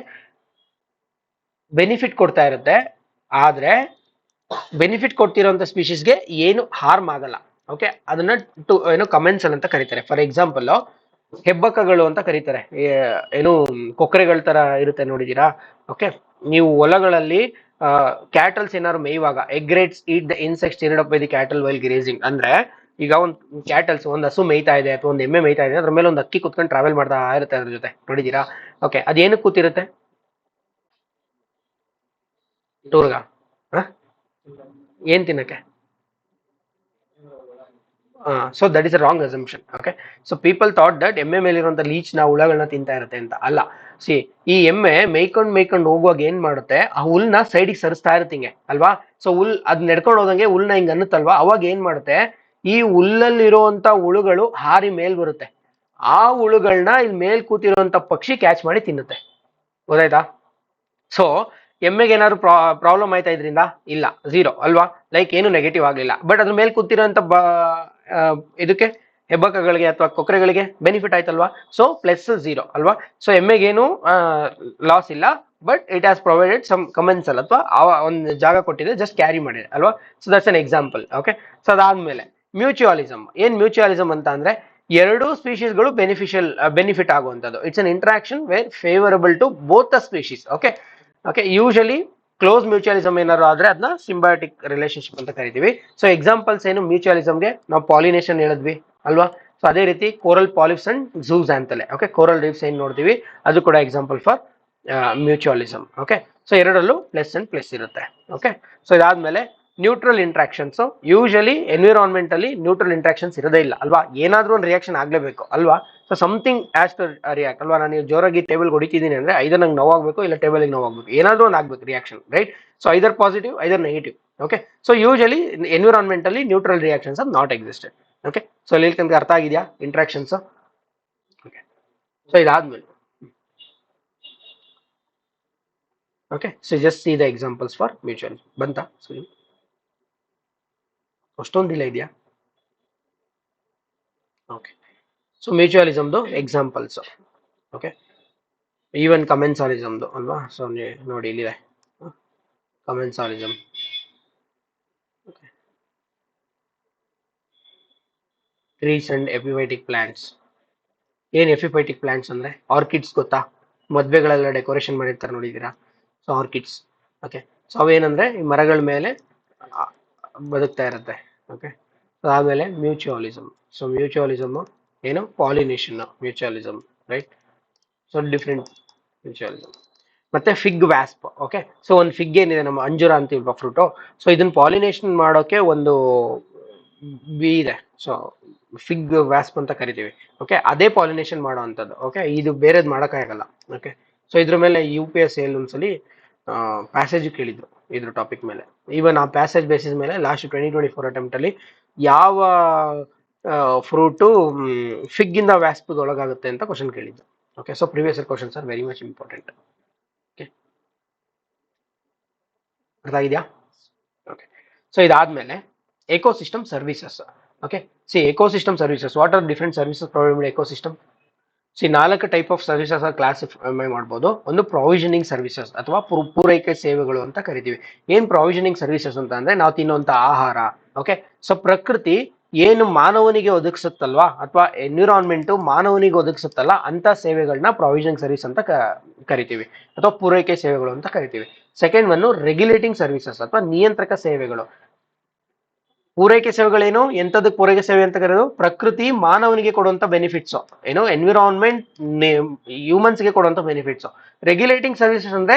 ಬೆನಿಫಿಟ್ ಕೊಡ್ತಾ ಇರುತ್ತೆ, ಆದ್ರೆ ಬೆನಿಫಿಟ್ ಕೊಡ್ತಿರೋಂಥ ಸ್ಪೀಶೀಸ್ಗೆ ಏನು ಹಾರ್ಮ್ ಆಗಲ್ಲ. ಓಕೆ, ಅದನ್ನ ಏನು ಕಮೆನ್ಸಲ್ ಅಂತ ಕರೀತಾರೆ. ಫಾರ್ ಎಕ್ಸಾಂಪಲ್ ಹೆಬ್ಬಕ್ಕಗಳು ಅಂತ ಕರೀತಾರೆ, ಏನು ಕೊಕ್ಕರೆಗಳ ತರ ಇರುತ್ತೆ ನೋಡಿದೀರಾ. ಓಕೆ, ನೀವು ಹೊಲಗಳಲ್ಲಿ ಕ್ಯಾಟಲ್ಸ್ ಏನಾದ್ರು ಮೇಯುವಾಗ, egrets eat the insects stirred up by the cattle while grazing. ಅಂದ್ರೆ ಈಗ ಒಂದು ಕ್ಯಾಟಲ್ಸ್, ಒಂದು ಹಸು ಮೇಯ್ತಾ ಇದೆ ಅಥವಾ ಒಂದು ಎಮ್ಮೆ ಮೇಯ್ತಾ ಇದೆ, ಅದ್ರ ಮೇಲೆ ಒಂದು ಅಕ್ಕಿ ಕುತ್ಕೊಂಡು ಟ್ರಾವೆಲ್ ಮಾಡ್ತಾ ಇರುತ್ತೆ ಅದ್ರ ಜೊತೆ, ನೋಡಿದೀರಾ. ಓಕೆ, ಅದೇನಕ್ಕೆ ಕೂತಿರುತ್ತೆ, ಟೂರ್ಗ ಏನ್ ತಿನ್ನಕ್ಕೆ. So that is a wrong assumption. Okay, so people thought that ಎಮ್ಮೆ ಮೇಲಿರುವಂತ ಲೀಚ್ ನ ಹುಳಗಳನ್ನ ತಿಂತಾ ಇರುತ್ತೆ ಅಂತ. ಅಲ್ಲ, ಈ ಎಮ್ಮೆ ಮೇಯ್ಕೊಂಡು ಹೋಗುವಾಗ ಏನ್ ಮಾಡುತ್ತೆ, ಆ ಹುಲ್ನ ಸೈಡಿಗೆ ಸರಿಸ್ತಾ ಇರ್ತಿಂಗೆ ಅಲ್ವಾ. ಸೊ ಅದ್ ನಡ್ಕೊಂಡು ಹೋದಂಗೆ ಹುಲ್ನ ಹಿಂಗ್ ಅನ್ನುತ್ತಲ್ವಾ, ಅವಾಗ ಏನ್ ಮಾಡುತ್ತೆ, ಈ ಹುಲ್ಲಲ್ಲಿರುವಂತ ಹುಳುಗಳು ಹಾರಿ ಮೇಲ್ ಬರುತ್ತೆ, ಆ ಹುಳುಗಳನ್ನ ಇಲ್ಲಿ ಮೇಲ್ ಕೂತಿರುವಂತ ಪಕ್ಷಿ ಕ್ಯಾಚ್ ಮಾಡಿ ತಿನ್ನುತ್ತೆ. ಗೊತ್ತಾಯ್ತಾ. ಸೊ ಎಮ್ಮೆಗೆ ಏನಾದ್ರು ಪ್ರಾಬ್ಲಮ್ ಆಯ್ತಾ ಇದರಿಂದ, ಇಲ್ಲ, 0 ಅಲ್ವಾ. ಲೈಕ್ ಏನು ನೆಗೆಟಿವ್ ಆಗಲಿಲ್ಲ. ಬಟ್ ಅದ್ರ ಮೇಲೆ ಕೂತಿರೋಂಥ ಇದಕ್ಕೆ ಹೆಬ್ಬಕ್ಕಗಳಿಗೆ ಅಥವಾ ಕೊಕ್ಕರೆಗಳಿಗೆ ಬೆನಿಫಿಟ್ ಆಯ್ತಲ್ವಾ. ಸೊ +0 ಅಲ್ವಾ. ಸೊ ಎಮ್ಮೆಗೇನು ಲಾಸ್ ಇಲ್ಲ, but it has provided some commensal ಅಥವಾ ಒಂದು ಜಾಗ ಕೊಟ್ಟಿದೆ, ಜಸ್ಟ್ ಕ್ಯಾರಿ ಮಾಡಿದೆ ಅಲ್ವಾ. So that's an example. Okay, so ಅದಾದ್ಮೇಲೆ ಮ್ಯೂಚುವಲಿಸಮ್. ಏನ್ ಮ್ಯೂಚುವಲಿಸಮ್ ಅಂತ ಅಂದ್ರೆ, ಎರಡೂ ಸ್ಪೀಶೀಸ್ಗಳು ಬೆನಿಫಿಟ್ ಆಗುವಂಥದ್ದು. It's an interaction where favourable to both the species. Okay okay, usually close mutualism ಏನಾದ್ರು ಆದ್ರೆ ಅದನ್ನ ಸಿಂಬಯೋಟಿಕ್ ರಿಲೇಶನ್ಶಿಪ್ ಅಂತ ಕರಿತೀವಿ. ಸೊ ಎಕ್ಸಾಂಪಲ್ಸ್ ಏನು ಮ್ಯೂಚುವಲಿಸಮ್ಗೆ, ನಾವು ಪಾಲಿನೇಷನ್ ಹೇಳಿದ್ವಿ ಅಲ್ವಾ. ಸೊ ಅದೇ ರೀತಿ ಕೋರಲ್ ಪಾಲಿಪ್ಸ್ ಅಂಡ್ ಝೂಸ್ ಅಂತಲೇ. ಓಕೆ, ಕೋರಲ್ ರೀಫ್ಸ್ ಏನ್ ನೋಡ್ತೀವಿ ಅದು ಕೂಡ example for mutualism. Okay, so ಎರಡರಲ್ಲೂ ಪ್ಲಸ್ ಅಂಡ್ ಪ್ಲಸ್ ಇರುತ್ತೆ. ಓಕೆ, ಸೊ ಇದಾದ್ಮೇಲೆ ನ್ಯೂಟ್ರಲ್ ಇಂಟ್ರಾಕ್ಷನ್ಸ್. ಯೂಶಲಿ ಎನ್ವಿರಾನ್ಮೆಂಟ್ ಅಲ್ಲಿ ನ್ಯೂಟ್ರಲ್ ಇಂಟ್ರಾಕ್ಷನ್ಸ್ ಇರೋದೇ ಇಲ್ಲ ಅಲ್ವಾ, ಏನಾದ್ರೂ ಒಂದು ರಿಯಾಕ್ಷನ್ ಆಗ್ಲೇಬೇಕು ಅಲ್ವಾ. So something has to react ಅಲ್ವಾ. ನಾನು ಜೋರಾಗಿ ಟೇಬಲ್ ಹೊಡಿತಿದ್ದೀನಿ ಅಂದ್ರೆ ಐದರ್ ನಂಗೆ ನೋವಾಗಬೇಕು ಇಲ್ಲ ಟೇಬಲ್ ನೋವಾಗಬೇಕು, ಏನಾದ್ರೂ ಒಂದು ಆಗ್ಬೇಕು reaction, right. So either positive either negative. Okay, so usually environment ಅಲ್ಲಿ neutral reactions are not existed. Okay, so ಇಲ್ಲಿ ತನಕ ಅರ್ಥ ಆಗಿದೆಯಾ ಇಂಟ್ರಾಕ್ಷನ್ಸ್? ಓಕೆ, ಸೊ ಇದಾದ್ಮೇಲೆ okay, so just see the examples for mutual. ಬಂತಾ? ಸೊ ಅಷ್ಟೊಂದಿಲ್ಲ ಇದೆಯಾ? ಓಕೆ, ಸೊ ಮ್ಯೂಚುವಲಿಸಮ್ದು ಎಕ್ಸಾಂಪಲ್ಸ್. ಓಕೆ, ಈವನ್ ಕಮೆನ್ಸಾಲಿಸಮ್ದು ಅಲ್ವಾ. ಸೊ ನೋಡಿ ಇಲ್ಲಿದೆ commensalism. Trees and epiphytic plants. ಏನ್ ಎಪಿಫೈಟಿಕ್ ಪ್ಲಾಂಟ್ಸ್ ಅಂದ್ರೆ ಆರ್ಕಿಡ್ಸ್ ಗೊತ್ತಾ, ಮದ್ವೆಗಳೆಲ್ಲ ಡೆಕೋರೇಷನ್ ಮಾಡಿರ್ತಾರೆ ನೋಡಿದೀರಾ, ಸೊ ಆರ್ಕಿಡ್ಸ್. ಓಕೆ, ಸೊ ಅವೇನಂದ್ರೆ ಈ ಮರಗಳ ಮೇಲೆ ಬದುಕ್ತಾ ಇರುತ್ತೆ. ಓಕೆ, ಸೊ ಆಮೇಲೆ ಮ್ಯೂಚುವಲಿಸಮ್. ಸೊ ಮ್ಯೂಚುವಲಿಸಮ್ ಏನು pollination mutualism, right. So different mutualism. ಮತ್ತೆ ಫಿಗ್ ವ್ಯಾಸ್ಪ್. ಓಕೆ, ಸೊ ಒಂದು ಫಿಗ್ ಏನಿದೆ ನಮ್ಮ ಅಂಜೂರ ಅಂತೀವಲ್ವಾ ಫ್ರೂಟು, ಸೊ ಇದನ್ನ ಪಾಲಿನೇಷನ್ ಮಾಡೋಕೆ ಒಂದು ಬಿ ಇದೆ, ಸೊ ಫಿಗ್ ವ್ಯಾಸ್ಪ್ ಅಂತ ಕರಿತೀವಿ. ಓಕೆ, ಅದೇ ಪಾಲಿನೇಷನ್ ಮಾಡೋ ಅಂಥದ್ದು. ಓಕೆ, ಇದು ಬೇರೆದ್ ಮಾಡೋಕ್ಕಾಗಲ್ಲ. ಓಕೆ, ಸೊ ಇದ್ರ ಮೇಲೆ UPSC ಒಂದ್ಸಲಿ ಪ್ಯಾಸೇಜ್ ಕೇಳಿದ್ರು ಇದ್ರ ಟಾಪಿಕ್ ಮೇಲೆ. ಈವನ್ ಆ ಪ್ಯಾಸೇಜ್ ಬೇಸಿಸ್ ಮೇಲೆ ಲಾಸ್ಟ್ 2024 ಅಟೆಂಪ್ಟ್ ಅಲ್ಲಿ ಯಾವ ಫ್ರೂಟು ಫಿಗ್ ಇಂದ ವ್ಯಾಸ್ಪ್ ಒಳಗಾಗುತ್ತೆ ಅಂತ ಕ್ವಶನ್ ಕೇಳಿದ್ರು. Okay, so previous year questions are very much important. Okay, ಅರ್ಥ ಆಗಿದೆಯಾ? ಓಕೆ, ಸೊ ಇದಾದ್ಮೇಲೆ ecosystem services. Okay, C ecosystem services, what are different services provided ecosystem? C 4 type of services classify ಮಾಡ್ಬೋದು. ಒಂದು provisioning services ಅಥವಾ ಪೂರೈಕೆ ಸೇವೆಗಳು ಅಂತ ಕರಿತೀವಿ. ಏನ್ ಪ್ರೊವಿಷನಿಂಗ್ ಸರ್ವಿಸಸ್ ಅಂತ ಅಂದ್ರೆ ನಾವು ತಿನ್ನುವಂತ ಆಹಾರ. ಓಕೆ, ಸೊ ಪ್ರಕೃತಿ ಏನು ಮಾನವನಿಗೆ ಒದಗಿಸುತ್ತಲ್ವಾ, ಅಥವಾ ಎನ್ವಿರಾನ್ಮೆಂಟ್ ಮಾನವನಿಗೆ ಒದಗಿಸುತ್ತಲ್ಲ ಅಂತ ಸೇವೆಗಳನ್ನ ಪ್ರೊವಿಷನಿಂಗ್ ಸರ್ವಿಸ್ ಅಂತ ಕರಿತೀವಿ, ಅಥವಾ ಪೂರೈಕೆ ಸೇವೆಗಳು ಅಂತ ಕರಿತೀವಿ. ಸೆಕೆಂಡ್ ಒನ್ ರೆಗ್ಯುಲೇಟಿಂಗ್ ಸರ್ವಿಸಸ್ ಅಥವಾ ನಿಯಂತ್ರಕ ಸೇವೆಗಳು. ಪೂರೈಕೆ ಸೇವೆಗಳೇನು, ಎಂತದಕ್ಕೆ ಪೂರೈಕೆ ಸೇವೆ ಅಂತ ಕರೆಯೋದು? ಪ್ರಕೃತಿ ಮಾನವನಿಗೆ ಕೊಡುವಂತ ಬೆನಿಫಿಟ್ಸ್, ಏನು ಎನ್ವಿರಾನ್ಮೆಂಟ್ ಹ್ಯೂಮನ್ಸ್ಗೆ ಕೊಡುವಂತ ಬೆನಿಫಿಟ್ಸ್. ರೆಗ್ಯುಲೇಟಿಂಗ್ ಸರ್ವಿಸಸ್ ಅಂದ್ರೆ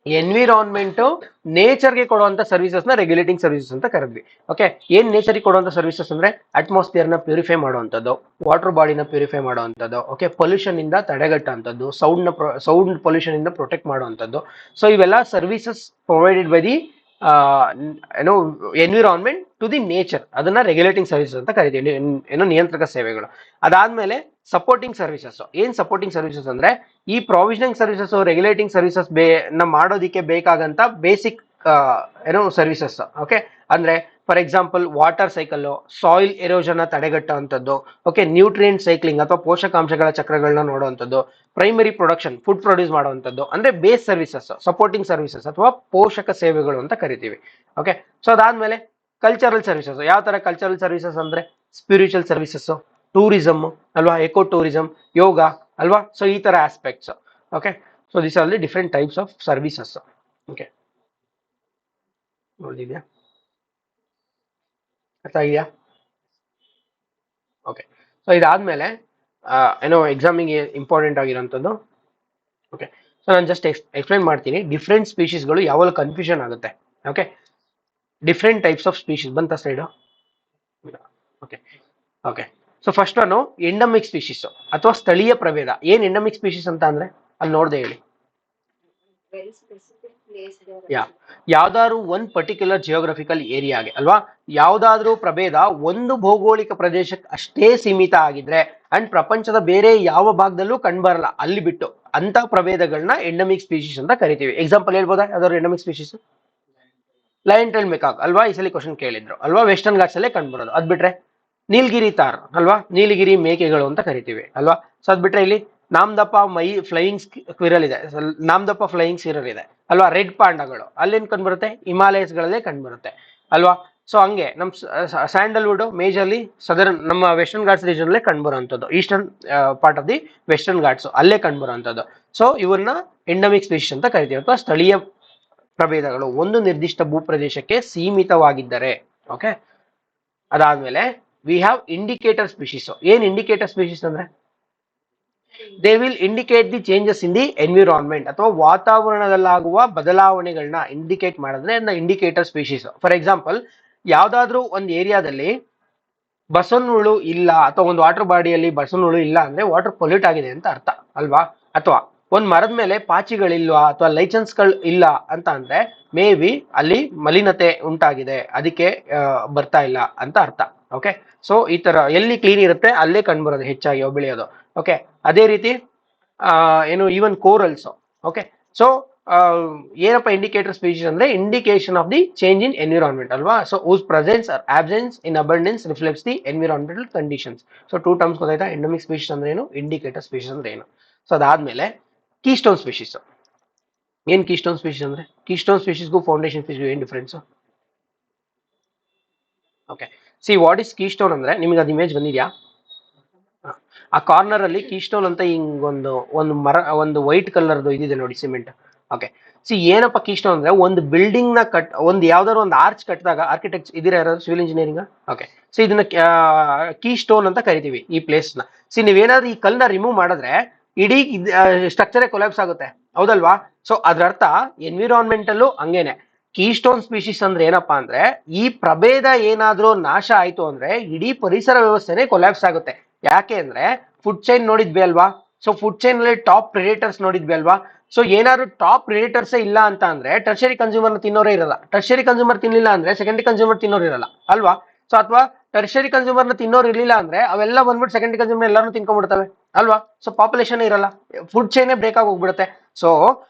ಎನ್ವಿರಾನ್ಮೆಂಟ್ ನೇಚರ್ಗೆ ಕೊಡುವಂತ ಸರ್ವಿಸಸ್ ನ ರೆಗ್ಯುಲೇಟಿಂಗ್ ಸರ್ವಿಸಸ್ ಅಂತ ಕರೆದ್ವಿ. ಓಕೆ, ಏನ್ ನೇಚರ್ಗೆ ಕೊಡುವಂತ ಸರ್ವಿಸಸ್ ಅಂದ್ರೆ ಅಟ್ಮಾಸ್ಫಿಯರ್ ನ ಪ್ಯೂರಿಫೈ ಮಾಡುವಂಥದ್ದು, ವಾಟರ್ ಬಾಡಿನ ಪ್ಯೂರಿಫೈ ಮಾಡುವಂಥದ್ದು, ಓಕೆ, ಪೊಲ್ಯೂಷನ್ ಇಂದ ತಡೆಗಟ್ಟುವಂಥದ್ದು, ಸೌಂಡ್ ಪೊಲ್ಯೂಷನ್ ಇಂದ ಪ್ರೊಟೆಕ್ಟ್ ಮಾಡುವಂಥದ್ದು. ಸೊ ಇವೆಲ್ಲ ಸರ್ವಿಸಸ್ ಪ್ರೊವೈಡೆಡ್ ಬೈ ದಿ ಏನೋ ಎನ್ವಿರಾನ್ಮೆಂಟ್ ಟು ದಿ ನೇಚರ್, ಅದನ್ನ ರೆಗ್ಯುಲೇಟಿಂಗ್ ಸರ್ವಿಸಸ್ ಅಂತ ಕರಿತೀವಿ, ಏನೋ ನಿಯಂತ್ರಕ ಸೇವೆಗಳು. ಅದಾದ್ಮೇಲೆ ಸಪೋರ್ಟಿಂಗ್ ಸರ್ವಿಸಸ್. ಏನ್ ಸಪೋರ್ಟಿಂಗ್ ಸರ್ವಿಸಸ್ ಅಂದ್ರೆ ಈ ಪ್ರೊವಿಷನಿಂಗ್ ಸರ್ವಿಸಸ್ ರೆಗ್ಯುಲೇಟಿಂಗ್ ಸರ್ವಿಸಸ್ ಮಾಡೋದಿಕ್ಕೆ ಬೇಕಾಗಂತ ಬೇಸಿಕ್ ಏನೋ ಸರ್ವಿಸಸ್. ಓಕೆ, ಅಂದ್ರೆ for example water cycle, soil erosion ತಡೆಗಟ್ಟುವಂಥದ್ದು, ಓಕೆ, ನ್ಯೂಟ್ರಿಯೆಂಟ್ ಸೈಕ್ಲಿಂಗ್ ಅಥವಾ ಪೋಷಕಾಂಶಗಳ ಚಕ್ರಗಳನ್ನ ನೋಡುವಂಥದ್ದು, ಪ್ರೈಮರಿ ಪ್ರೊಡಕ್ಷನ್ ಫುಡ್ ಪ್ರೊಡ್ಯೂಸ್ ಮಾಡುವಂಥದ್ದು ಅಂದ್ರೆ ಬೇಸ್ ಸರ್ವಿಸಸ್, ಸಪೋರ್ಟಿಂಗ್ ಸರ್ವಿಸಸ್ ಅಥವಾ ಪೋಷಕ ಸೇವೆಗಳು ಅಂತ ಕರಿತೀವಿ. ಓಕೆ, ಸೊ ಅದಾದ್ಮೇಲೆ ಕಲ್ಚರಲ್ ಸರ್ವಿಸಸ್. ಯಾವ ತರ ಕಲ್ಚರಲ್ ಸರ್ವಿಸಸ್ ಅಂದ್ರೆ ಸ್ಪಿರಿಚುವಲ್ ಸರ್ವಿಸಸ್, ಟೂರಿಸಮ್ ಅಲ್ವಾ, ಎಕೋ ಟೂರಿಸಮ್, ಯೋಗ ಅಲ್ವಾ. ಸೊ ಈ ತರ aspects. Okay, so this are the different types of services. Okay, ನೋಡಿದ್ಯಾ? ಅರ್ಥ ಇದೆಯಾ? ಓಕೆ, ಸೊ ಇದಾದ್ಮೇಲೆ ಏನೋ ಎಕ್ಸಾಮಿಗೆ ಇಂಪಾರ್ಟೆಂಟ್ ಆಗಿರೋಂಥದ್ದು. ಓಕೆ, ಸೊ ನಾನು ಜಸ್ಟ್ ಎಕ್ಸ್ಪ್ಲೈನ್ ಮಾಡ್ತೀನಿ. ಡಿಫ್ರೆಂಟ್ ಸ್ಪೀಶೀಸ್ಗಳು ಯಾವಾಗ ಕನ್ಫ್ಯೂಷನ್ ಆಗುತ್ತೆ. Okay, different types of species ಬಂತ side. Okay, okay, so first one endemic species ಅಥವಾ ಸ್ಥಳೀಯ ಪ್ರಭೇದ. ಏನ್ ಎಂಡಮಿಕ್ ಸ್ಪೀಶೀಸ್ ಅಂತ ಅಂದ್ರೆ ಅಲ್ಲಿ ನೋಡ್ದೆ ಹೇಳಿ. ಯಾವ್ದಾದ್ರು ಒಂದ್ ಪರ್ಟಿಕ್ಯುಲರ್ ಜಿಯೋಗ್ರಫಿಕಲ್ ಏರಿಯಾಗೆ ಅಲ್ವಾ, ಯಾವ್ದಾದ್ರೂ ಪ್ರಭೇದ ಒಂದು ಭೌಗೋಳಿಕ ಪ್ರದೇಶಕ್ಕೆ ಅಷ್ಟೇ ಸೀಮಿತ ಆಗಿದ್ರೆ ಅಂಡ್ ಪ್ರಪಂಚದ ಬೇರೆ ಯಾವ ಭಾಗದಲ್ಲೂ ಕಂಡುಬರಲ್ಲ ಅಲ್ಲಿ ಬಿಟ್ಟು, ಅಂತ ಪ್ರಭೇದಗಳನ್ನ ಎಂಡಮಿಕ್ ಸ್ಪೀಶೀಸ್ ಅಂತ ಕರಿತೀವಿ. ಎಕ್ಸಾಂಪಲ್ ಹೇಳ್ಬೋದಾ ಯಾವ್ದಾದ್ರು endemic species? Lion tail macaque ಅಲ್ವಾ, ಈ ಸಲ ಕ್ವಶನ್ ಕೇಳಿದ್ರು ಅಲ್ವಾ, ವೆಸ್ಟರ್ನ್ ಘಾಟ್ಸ್ ಅಲ್ಲೇ ಕಂಡುಬರೋದು. ಅದ್ ಬಿಟ್ರೆ ನೀಲಗಿರಿ ತಾರ್ ಅಲ್ವಾ, ನೀಲಗಿರಿ ಮೇಕೆಗಳು ಅಂತ ಕರಿತೀವಿ ಅಲ್ವಾ. ಸೊ ಅದ್ ಬಿಟ್ರೆ ಇಲ್ಲಿ ನಾಮದಪ್ಪ ಫ್ಲೈಯಿಂಗ್ ಸ್ಕ್ವಿರಲ್ ಇದೆ, ನಾಮದಪ್ಪ ಫ್ಲೈಯಿಂಗ್ ಸ್ಕ್ವಿರಲ್ ಇದೆ ಅಲ್ವಾ. ರೆಡ್ ಪಾಂಡಗಳು ಅಲ್ಲೇನ್ ಕಂಡುಬರುತ್ತೆ? ಹಿಮಾಲಯಸ್ ಗಳಲ್ಲೇ ಕಂಡುಬರುತ್ತೆ ಅಲ್ವಾ. ಸೊ ಹಂಗೆ ನಮ್ ಸ್ಯಾಂಡಲ್ವುಡ್ ಮೇಜರ್ಲಿ ಸದರ್ನ್ ನಮ್ಮ ವೆಸ್ಟರ್ನ್ ಘಾಟ್ಸ್ ರೀಜನ್ ಅಲ್ಲೇ ಕಂಡುಬರುವಂತದ್ದು, eastern part of the Western Ghats ಅಲ್ಲೇ ಕಂಡುಬರುವಂತದ್ದು. ಸೊ ಇವನ್ನ ಎಂಡಮಿಕ್ ಸ್ಪೀಶೀಸ್ ಅಂತ ಕರಿತೀವಿ, ಅಥವಾ ಸ್ಥಳೀಯ ಪ್ರಭೇದಗಳು ಒಂದು ನಿರ್ದಿಷ್ಟ ಭೂಪ್ರದೇಶಕ್ಕೆ ಸೀಮಿತವಾಗಿದ್ದರೆ. ಓಕೆ, ಅದಾದ್ಮೇಲೆ ವಿ ಹ್ಯಾವ್ ಇಂಡಿಕೇಟರ್ ಸ್ಪೀಶೀಸ್. ಏನ್ ಇಂಡಿಕೇಟರ್ ಸ್ಪೀಶೀಸ್ ಅಂದ್ರೆ they will indicate the changes in the environment ಅಥವಾ ವಾತಾವರಣದಲ್ಲಾಗುವ ಬದಲಾವಣೆಗಳನ್ನ ಇಂಡಿಕೇಟ್ ಮಾಡಿದ್ರೆ ಇಂಡಿಕೇಟರ್ ಸ್ಪೀಶೀಸ್. ಫಾರ್ ಎಕ್ಸಾಂಪಲ್, ಯಾವ್ದಾದ್ರು ಒಂದು ಏರಿಯಾದಲ್ಲಿ ಬಸವನಹುಳು ಇಲ್ಲ ಅಥವಾ ಒಂದು ವಾಟರ್ ಬಾಡಿಯಲ್ಲಿ ಬಸವನಹುಳು ಇಲ್ಲ ಅಂದ್ರೆ ವಾಟರ್ ಪೊಲ್ಯೂಟ್ ಆಗಿದೆ ಅಂತ ಅರ್ಥ ಅಲ್ವಾ. ಅಥವಾ ಒಂದ್ ಮರದ ಮೇಲೆ ಪಾಚಿಗಳಿಲ್ವಾ ಅಥವಾ ಲೈಸೆನ್ಸ್ಗಳು ಇಲ್ಲ ಅಂತ ಅಂದ್ರೆ ಮೇ ಬಿ ಅಲ್ಲಿ ಮಲಿನತೆ ಉಂಟಾಗಿದೆ, ಅದಕ್ಕೆ ಬರ್ತಾ ಇಲ್ಲ ಅಂತ ಅರ್ಥ. ಓಕೆ, ಸೊ ಈ ತರ ಎಲ್ಲಿ ಕ್ಲೀನ್ ಇರುತ್ತೆ ಅಲ್ಲೇ ಕಂಡುಬರೋದು ಹೆಚ್ಚಾಗಿ ಬೆಳೆಯೋದು. ಓಕೆ, ಅದೇ ರೀತಿ ಏನು ಈವನ್ ಕೋರಲ್ಸ್. ಓಕೆ, ಸೊ ಏನಪ್ಪ ಇಂಡಿಕೇಟರ್ ಸ್ಪೀಶೀಸ್ ಅಂದ್ರೆ indication of the change in environment ಅಲ್ವಾ. So whose presence or absence in abundance reflects the environmental conditions. So two terms ಗೊತ್ತಾಯ್ತಾ, ಎಂಡಮಿಕ್ ಸ್ಪೀಶೀಸ್ ಅಂದ್ರೆ ಏನು, ಇಂಡಿಕೇಟರ್ ಸ್ಪೀಶೀಸ್ ಅಂದ್ರೆ ಏನು. ಸೊ ಅದಾದ್ಮೇಲೆ keystone species. ಏನ್ ಕೀಸ್ಟೋನ್ ಸ್ಪೀಶೀಸ್ ಅಂದ್ರೆ, ಕೀಸ್ಟೋನ್ ಸ್ಪೀಶೀಸ್ಗೂ ಫೌಂಡೇಶನ್ ಸ್ಪೀಶೀಸ್ ಏನ್ difference? Okay, see what is keystone ಅಂದ್ರೆ ನಿಮಗೆ ಅದು ಇಮೇಜ್ ಬಂದಿದ್ಯಾ? ಆ ಕಾರ್ನರ್ ಅಲ್ಲಿ ಕೀಸ್ಟೋನ್ ಅಂತ ಹಿಂಗ್ ಒಂದು ಮರ, ಒಂದು ವೈಟ್ ಕಲರ್ದು ಇದಿದೆ ನೋಡಿ, ಸಿಮೆಂಟ್. ಓಕೆ, ಸಿ ಏನಪ್ಪ ಕೀಸ್ಟೋನ್ ಅಂದ್ರೆ ಒಂದು ಬಿಲ್ಡಿಂಗ್ ನ ಒಂದು ಯಾವ್ದಾದ್ರು ಒಂದು ಆರ್ಚ್ ಕಟ್ಟಿದಾಗ, ಆರ್ಕಿಟೆಕ್ಟ್ ಇದೀರಾ ಯಾರು ಸಿವಿಲ್ ಇಂಜಿನಿಯರಿಂಗ್? ಓಕೆ, ಸೊ ಇದನ್ನ ಕೀಸ್ಟೋನ್ ಅಂತ ಕರಿತೀವಿ ಈ ಪ್ಲೇಸ್ ನ. ಸಿ ನೀವೇನಾದ್ರೂ ಈ ಕಲ್ನ ರಿಮೂವ್ ಮಾಡಿದ್ರೆ ಇಡೀ ಸ್ಟ್ರಕ್ಚರೇ ಕೊಲ್ಯಾಪ್ಸ್ ಆಗುತ್ತೆ, ಹೌದಲ್ವಾ? ಸೊ ಅದ್ರ ಅರ್ಥ ಎನ್ವಿರಾನ್ಮೆಂಟಲ್ಲೂ ಹಂಗೇನೆ. ಕೀಸ್ಟೋನ್ ಸ್ಪೀಶೀಸ್ ಅಂದ್ರೆ ಏನಪ್ಪಾ ಅಂದ್ರೆ ಈ ಪ್ರಭೇದ ಏನಾದ್ರೂ ನಾಶ ಆಯ್ತು ಅಂದ್ರೆ ಇಡೀ ಪರಿಸರ ವ್ಯವಸ್ಥೆನೇ ಕೊಲ್ಯಾಪ್ಸ್ ಆಗುತ್ತೆ. ಯಾಕೆ ಅಂದ್ರೆ ಫುಡ್ ಚೈನ್ ನೋಡಿದ್ವಿ ಅಲ್ವಾ. ಸೊ ಫುಡ್ ಚೈನ್ ಅಲ್ಲಿ ಟಾಪ್ ಪ್ರಿಡೇಟರ್ಸ್ ನೋಡಿದ್ವಿ ಅಲ್ವಾ. ಸೊ ಏನಾದ್ರು ಟಾಪ್ ಪ್ರಿಡೇಟರ್ಸ್ ಇಲ್ಲ ಅಂತ ಅಂದ್ರೆ ಟರ್ಷರಿ ಕನ್ಸ್ಯೂಮರ್ ತಿನ್ನೋರೇ ಇರಲ್ಲ. ಟರ್ಷರಿ ಕನ್ಸ್ಯೂಮರ್ ತಿನ್ನಿಲ್ಲ ಅಂದ್ರೆ ಸೆಕೆಂಡರಿ ಕನ್ಸ್ಯೂಮರ್ ತಿನ್ನೋರು ಇರಲ್ಲ ಅಲ್ವಾ. ಸೊ ಅಥವಾ ಟರ್ಷರಿ ಕನ್ಸ್ಯೂಮರ್ ನ ತಿನ್ನೋರು ಇರ್ಲಿಲ್ಲ ಅಂದ್ರೆ ಅವೆಲ್ಲ ಬಂದ್ಬಿಟ್ಟು ಸೆಕೆಂಡರಿ ಕನ್ಸ್ಯೂಮರ್ ಎಲ್ಲಾನು ತಿನ್ಕೊಂಡ್ಬಿಡ್ತವೆ ಅಲ್ವಾ. ಸೊ ಪಾಪ್ಯುಲೇಷನ್ ಇರಲ್ಲ, ಫುಡ್ ಚೈನೇ ಬ್ರೇಕ್ ಆಗಿ ಹೋಗ್ಬಿಡುತ್ತೆ. ಸೊ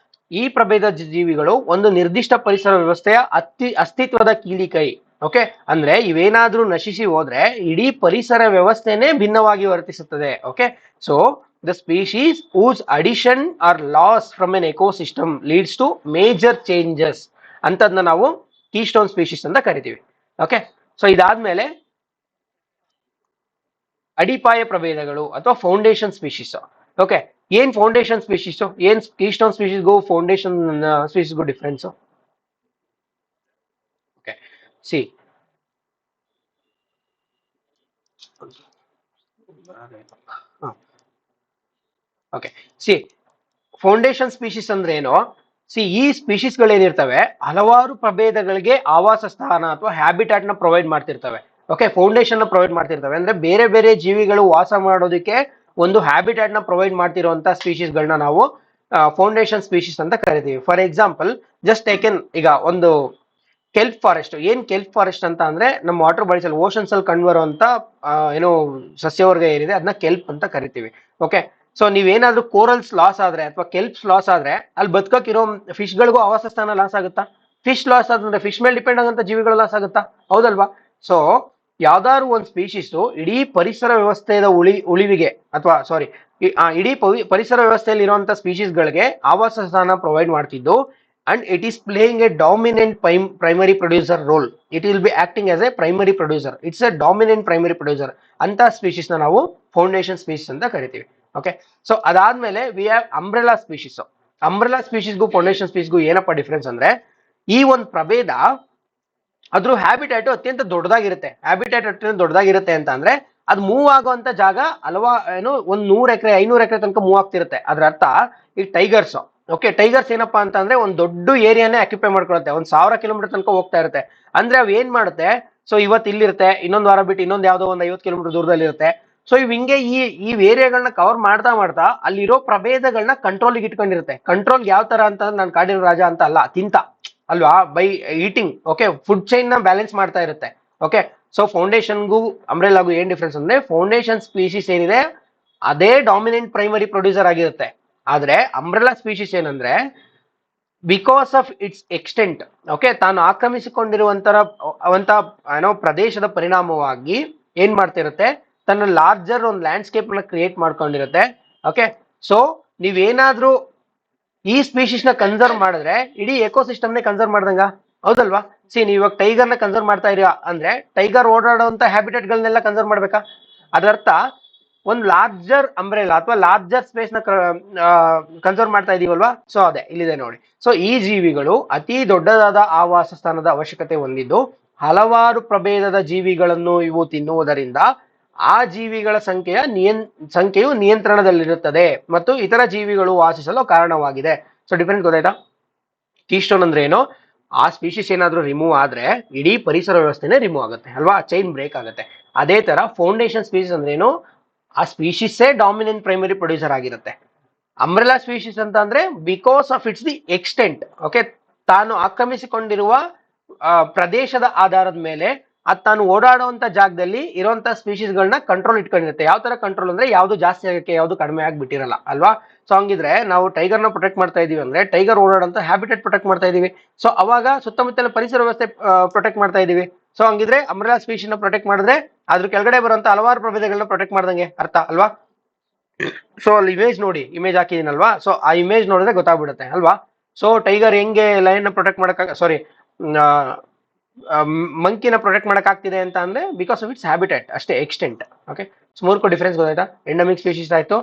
ಈ ಪ್ರಭೇದ ಜೀವಿಗಳು ಒಂದು ನಿರ್ದಿಷ್ಟ ಪರಿಸರ ವ್ಯವಸ್ಥೆಯ ಅಸ್ತಿತ್ವದ ಕೀಲಿಕೈ. ಓಕೆ, ಅಂದ್ರೆ ಇವೇನಾದ್ರೂ ನಶಿಸಿ ಹೋದ್ರೆ ಇಡೀ ಪರಿಸರ ವ್ಯವಸ್ಥೆನೇ ಭಿನ್ನವಾಗಿ ವರ್ತಿಸುತ್ತದೆ. Okay, so the species whose addition or loss from an ecosystem leads to major changes ಅಂತದನ್ನ ನಾವು ಕೀಸ್ಟೋನ್ ಸ್ಪೀಶೀಸ್ ಅಂತ ಕರಿತೀವಿ. ಓಕೆ, ಸೊ ಇದಾದ್ಮೇಲೆ ಅಡಿಪಾಯ ಪ್ರಭೇದಗಳು ಅಥವಾ ಫೌಂಡೇಶನ್ ಸ್ಪೀಶೀಸ್. ಓಕೆ, ಏನ್ ಫೌಂಡೇಶನ್ ಸ್ಪೀಶೀಸ್, ಏನ್ ಕೀಸ್ಟೋನ್ ಸ್ಪೀಶೀಸ್ಗೂ ಫೌಂಡೇಶನ್ ಸ್ಪೀಶೀಸ್ಗೂ difference? Okay, see okay, see foundation species ಅಂದ್ರೆ ಏನು? ಸಿ ಈ ಸ್ಪೀಶೀಸ್ಗಳೇನಿರ್ತವೆ ಹಲವಾರು ಪ್ರಭೇದಗಳಿಗೆ ಆವಾಸ ಸ್ಥಾನ ಅಥವಾ ಹ್ಯಾಬಿಟ್ಯಾಟ್ ನ ಪ್ರೊವೈಡ್ ಮಾಡ್ತಿರ್ತವೆ. ಓಕೆ, ಫೌಂಡೇಶನ್ ನ ಪ್ರೊವೈಡ್ ಮಾಡ್ತಿರ್ತವೆ ಅಂದ್ರೆ ಬೇರೆ ಬೇರೆ ಜೀವಿಗಳು ವಾಸ ಮಾಡೋದಕ್ಕೆ ಒಂದು ಹ್ಯಾಬಿಟ್ಯಾಟ್ ನ ಪ್ರೊವೈಡ್ ಮಾಡ್ತಿರುವಂತ ಸ್ಪೀಶೀಸ್ಗಳನ್ನ ನಾವು ಫೌಂಡೇಶನ್ ಸ್ಪೀಶೀಸ್ ಅಂತ ಕರಿತೀವಿ. ಫಾರ್ ಎಕ್ಸಾಂಪಲ್, ಜಸ್ಟ್ ಟೇಕನ್ ಈಗ ಒಂದು ಕೆಲ್ಪ್ ಫಾರೆಸ್ಟ್. ಏನ್ ಕೆಲ್ಪ್ ಫಾರೆಸ್ಟ್ ಅಂತ ಅಂದ್ರೆ ನಮ್ಮ ವಾಟರ್ ಬಾಡೀಸ್ ಅಲ್ಲಿ ಓಷನ್ಸ್ ಅಲ್ಲಿ ಕಂಡು ಬರುವಂತ ಏನು ಸಸ್ಯವರ್ಗ ಏನಿದೆ ಅದನ್ನ ಕೆಲ್ಪ್ ಅಂತ ಕರಿತೀವಿ. ಓಕೆ, ಸೊ ನೀವೇನಾದ್ರೂ ಕೋರಲ್ಸ್ ಲಾಸ್ ಆದ್ರೆ ಅಥವಾ ಕೆಲ್ಪ್ಸ್ ಲಾಸ್ ಆದ್ರೆ ಅಲ್ಲಿ ಬದುಕಕ್ಕಿರೋ ಫಿಶ್ ಗಳಿಗೂ ಆವಾಸ ಸ್ಥಾನ ಲಾಸ್ ಆಗುತ್ತಾ? ಫಿಶ್ ಲಾಸ್ ಆದ್ರೆ ಫಿಶ್ ಮೇಲೆ ಡಿಪೆಂಡ್ ಆಗಂತ ಜೀವಿಗಳು ಲಾಸ್ ಆಗುತ್ತಾ? ಹೌದಲ್ವಾ? ಸೊ ಯಾವ್ದಾದ್ರು ಒಂದು ಸ್ಪೀಶೀಸ್ ಇಡೀ ಪರಿಸರ ವ್ಯವಸ್ಥೆಯ ಉಳಿವಿಗೆ ಅಥವಾ ಸಾರಿ ಇಡೀ ಪರಿಸರ ವ್ಯವಸ್ಥೆಯಲ್ಲಿ ಇರುವಂತ ಸ್ಪೀಶೀಸ್ ಗಳಿಗೆ ಆವಾಸ ಸ್ಥಾನ provide ಮಾಡ್ತಿದ್ದು and it is playing a dominant primary producer role. It will be acting as a primary producer. It's a dominant primary producer. ಅಂತ ಸ್ಪೀಶೀಸ್ ನ ನಾವು ಫೌಂಡೇಶನ್ ಸ್ಪೀಶೀಸ್ ಅಂತ ಕರಿತೀವಿ. ಓಕೆ, ಸೊ ಅದಾದ್ಮೇಲೆ we have umbrella species. Umbrella ಸ್ಪೀಶೀಸ್ಗೂ foundation ಸ್ಪೀಶೀಸ್ಗೂ ಏನಪ್ಪ difference ಅಂದ್ರೆ ಈ ಒಂದು ಪ್ರಭೇದ ಅದ್ರ ಹ್ಯಾಬಿಟ್ಯಾಟ್ ಅತ್ಯಂತ ದೊಡ್ಡದಾಗಿರುತ್ತೆ. ಹ್ಯಾಬಿಟ್ಯಾಟ್ ಅತ್ಯಂತ ದೊಡ್ಡದಾಗಿರುತ್ತೆ ಅಂತ ಅಂದ್ರೆ ಅದು ಮೂವ್ ಆಗುವಂತ ಜಾಗ ಏನು ಒಂದ್ 100 ಎಕರೆ 500 ಎಕರೆ ತನಕ ಮೂವ್ ಆಗ್ತಿರುತ್ತೆ. ಅದ್ರ ಅರ್ಥ ಈ ಟೈಗರ್ಸ್. ಓಕೆ, ಟೈಗರ್ಸ್ ಏನಪ್ಪಾ ಅಂತ ಅಂದ್ರೆ ಒಂದ್ ದೊಡ್ಡ ಏರಿಯಾನೇ ಆಕ್ಯುಪೈ ಮಾಡ್ಕೊಳುತ್ತೆ, 1000 ಕಿಲೋಮೀಟರ್ ತನಕ ಹೋಗ್ತಾ ಇರುತ್ತೆ. ಅಂದ್ರೆ ಅವ್ ಏನ್ ಮಾಡುತ್ತೆ, ಸೊ ಇವತ್ತು ಇಲ್ಲಿರುತ್ತೆ, ಇನ್ನೊಂದ್ ವಾರ ಬಿಟ್ಟು ಇನ್ನೊಂದ್ ಯಾವ್ದೋ ಒಂದ್ 50 ಕಿಲೋಮೀಟರ್ ದೂರದಲ್ಲಿ ಇರುತ್ತೆ. ಸೊ ಇವ್ ಹಿಂಗೆ ಈ ಏರಿಯಾಗಳನ್ನ ಕವರ್ ಮಾಡ್ತಾ ಮಾಡ್ತಾ ಅಲ್ಲಿರೋ ಪ್ರಭೇದಗಳನ್ನ ಕಂಟ್ರೋಲ್ಗೆ ಇಟ್ಕೊಂಡಿರುತ್ತೆ. ಕಂಟ್ರೋಲ್ ಯಾವ ತರ ಅಂತ ನಾನು ಕಾಡಿನ ರಾಜ ಅಂತ ಅಲ್ಲ, ತಿಂತ ಅಲ್ವಾ, by eating. Okay, food chain ನ ಬ್ಯಾಲೆನ್ಸ್ ಮಾಡ್ತಾ ಇರುತ್ತೆ. ಓಕೆ, ಸೊ ಫೌಂಡೇಶನ್ಗೂ ಅಂಬ್ರೆಲಾಗೂ ಏನ್ ಡಿಫ್ರೆನ್ಸ್ ಅಂದ್ರೆ ಫೌಂಡೇಶನ್ ಸ್ಪೀಶೀಸ್ ಏನಿದೆ ಅದೇ ಡಾಮಿನೆಂಟ್ ಪ್ರೈಮರಿ ಪ್ರೊಡ್ಯೂಸರ್ ಆಗಿರುತ್ತೆ. ಆದ್ರೆ ಅಂಬ್ರೆಲಾ ಸ್ಪೀಶೀಸ್ ಏನಂದ್ರೆ because of its extent, okay, ತಾನು ಆಕ್ರಮಿಸಿಕೊಂಡಿರುವಂತ ಏನೋ ಪ್ರದೇಶದ ಪರಿಣಾಮವಾಗಿ ಏನ್ ಮಾಡ್ತಿರುತ್ತೆ, ತನ್ನ ಲಾರ್ಜರ್ ಒಂದು ಲ್ಯಾಂಡ್ಸ್ಕೇಪ್ ನ ಕ್ರಿಯೇಟ್ ಮಾಡ್ಕೊಂಡಿರುತ್ತೆ. ಓಕೆ, ಸೊ ನೀವೇನಾದ್ರೂ ಈ ಸ್ಪೀಶೀಸ್ ನ ಕನ್ಸರ್ವ್ ಮಾಡಿದ್ರೆ ಇಡೀ ಎಕೋಸಿಸ್ಟಮ್ ನೇ ಕನ್ಸರ್ವ್ ಮಾಡ್ದಂಗ, ಹೌದಲ್ವಾ? ಸಿ ನೀವು ಇವಾಗ ಟೈಗರ್ ನ ಕನ್ಸರ್ವ್ ಮಾಡ್ತಾ ಇದೀರಾ ಅಂದ್ರೆ ಟೈಗರ್ ಓಡಾಡುವಂತ ಹ್ಯಾಬಿಟೇಟ್ ಗಳನ್ನೆಲ್ಲ ಕನ್ಸರ್ವ್ ಮಾಡ್ಬೇಕಾ? ಅದರ್ಥ ಒಂದು ಲಾರ್ಜರ್ ಅಂಬ್ರೆಲಾ ಅಥವಾ ಲಾರ್ಜರ್ ಸ್ಪೇಸ್ ನ ಕನ್ಸರ್ವ್ ಮಾಡ್ತಾ ಇದೀವಲ್ವಾ. ಸೊ ಅದೇ ಇಲ್ಲಿದೆ ನೋಡಿ. ಸೊ ಈ ಜೀವಿಗಳು ಅತಿ ದೊಡ್ಡದಾದ ಆವಾಸ ಸ್ಥಾನದ ಅವಶ್ಯಕತೆ ಹೊಂದಿದ್ದು ಹಲವಾರು ಪ್ರಭೇದದ ಜೀವಿಗಳನ್ನು ಇವು ತಿನ್ನುವುದರಿಂದ ಆ ಜೀವಿಗಳ ಸಂಖ್ಯೆಯು ನಿಯಂತ್ರಣದಲ್ಲಿರುತ್ತದೆ ಮತ್ತು ಇತರ ಜೀವಿಗಳು ವಾಸಿಸಲು ಕಾರಣವಾಗಿದೆ. ಸೊ ಡಿಫರೆನ್ಸ್ ಗೊತ್ತಾಯ್ತಾ? ಕೀಸ್ಟೋನ್ ಅಂದ್ರೆ ಏನು? ಆ ಸ್ಪೀಶೀಸ್ ಏನಾದ್ರೂ ರಿಮೂವ್ ಆದ್ರೆ ಇಡೀ ಪರಿಸರ ವ್ಯವಸ್ಥೆನೇ ರಿಮೂವ್ ಆಗುತ್ತೆ ಅಲ್ವಾ, ಚೈನ್ ಬ್ರೇಕ್ ಆಗುತ್ತೆ. ಅದೇ ತರ ಫೌಂಡೇಶನ್ ಸ್ಪೀಶೀಸ್ ಅಂದ್ರೆ ಏನು? ಆ ಸ್ಪೀಶೀಸೇ ಡಾಮಿನೆಂಟ್ ಪ್ರೈಮರಿ ಪ್ರೊಡ್ಯೂಸರ್ ಆಗಿರುತ್ತೆ. ಅಂಬ್ರೆಲಾ ಸ್ಪೀಶೀಸ್ ಅಂತ ಅಂದ್ರೆ because of it's the extent, okay, ತಾನು ಆಕ್ರಮಿಸಿಕೊಂಡಿರುವ ಪ್ರದೇಶದ ಆಧಾರದ ಮೇಲೆ ಅದು ತಾನು ಓಡಾಡುವಂತ ಜಾಗದಲ್ಲಿ ಇರುವಂತ ಸ್ಪೀಶೀಸ್ ಗಳನ್ನ ಕಂಟ್ರೋಲ್ ಇಟ್ಕೊಂಡಿರುತ್ತೆ. ಯಾವ ತರ ಕಂಟ್ರೋಲ್ ಅಂದ್ರೆ ಯಾವ್ದು ಜಾಸ್ತಿ ಆಗಕ್ಕೆ ಯಾವ್ದು ಕಡಿಮೆ ಆಗ್ಬಿಟ್ಟಿರಲ್ಲ ಅಲ್ವಾ. ಸೊ ಹಂಗಿದ್ರೆ ನಾವು ಟೈಗರ್ ನ ಪ್ರೊಟೆಕ್ಟ್ ಮಾಡ್ತಾ ಇದೀವಿ ಅಂದ್ರೆ ಟೈಗರ್ ಓಡಾಡಂತ ಹ್ಯಾಬಿಟೇಟ್ ಪ್ರೊಟೆಕ್ಟ್ ಮಾಡ್ತಾ ಇದೀವಿ. ಸೊ ಅವಾಗ ಸುತ್ತಮುತ್ತಲ ಪರಿಸರ ವ್ಯವಸ್ಥೆ ಪ್ರೊಟೆಕ್ಟ್ ಮಾಡ್ತಾ ಇದೀವಿ. ಸೊ ಹಂಗಿದ್ರೆ ಅಂಬ್ರೆಲಾ ಸ್ಪೀಶೀಸ್ ನ ಪ್ರೊಟೆಕ್ಟ್ ಮಾಡಿದ್ರೆ ಅದ್ರ ಕೆಳಗಡೆ ಬರುವಂತ ಹಲವಾರು ಪ್ರಭೇದಗಳನ್ನ ಪ್ರೊಟೆಕ್ಟ್ ಮಾಡ್ದಂಗೆ ಅರ್ಥ ಅಲ್ವಾ. ಸೊ ಅಲ್ಲಿ ಇಮೇಜ್ ನೋಡಿ, ಇಮೇಜ್ ಹಾಕಿದೀನಲ್ವಾ, ಸೊ ಆ ಇಮೇಜ್ ನೋಡಿದ್ರೆ ಗೊತ್ತಾಗ್ಬಿಡುತ್ತೆ ಅಲ್ವಾ. ಸೊ ಟೈಗರ್ ಹೆಂಗೆ ಲಯನ್ ಪ್ರೊಟೆಕ್ಟ್ ಮಾಡಕ್, ಸಾರಿ, ಮಂಕಿನ ಪ್ರೊಟೆಕ್ಟ್ ಮಾಡಕ್ ಆಗ್ತಿದೆ ಅಂತ ಅಂದ್ರೆ ಬಿಕಾಸ್ ಆಫ್ ಇಟ್ಸ್ ಹ್ಯಾಬಿಟೇಟ್ ಅಷ್ಟೇ, ಎಕ್ಸ್ಟೆಂಟ್. ಓಕೆ, ಸೊ ಮೂರ್ಕು ಡಿಫರೆನ್ಸ್ ಗೊತ್ತಾಯ್ತಾ? ಎಂಡಮಿಕ್ ಸ್ಪೀಶೀಸ್ ಆಯ್ತು,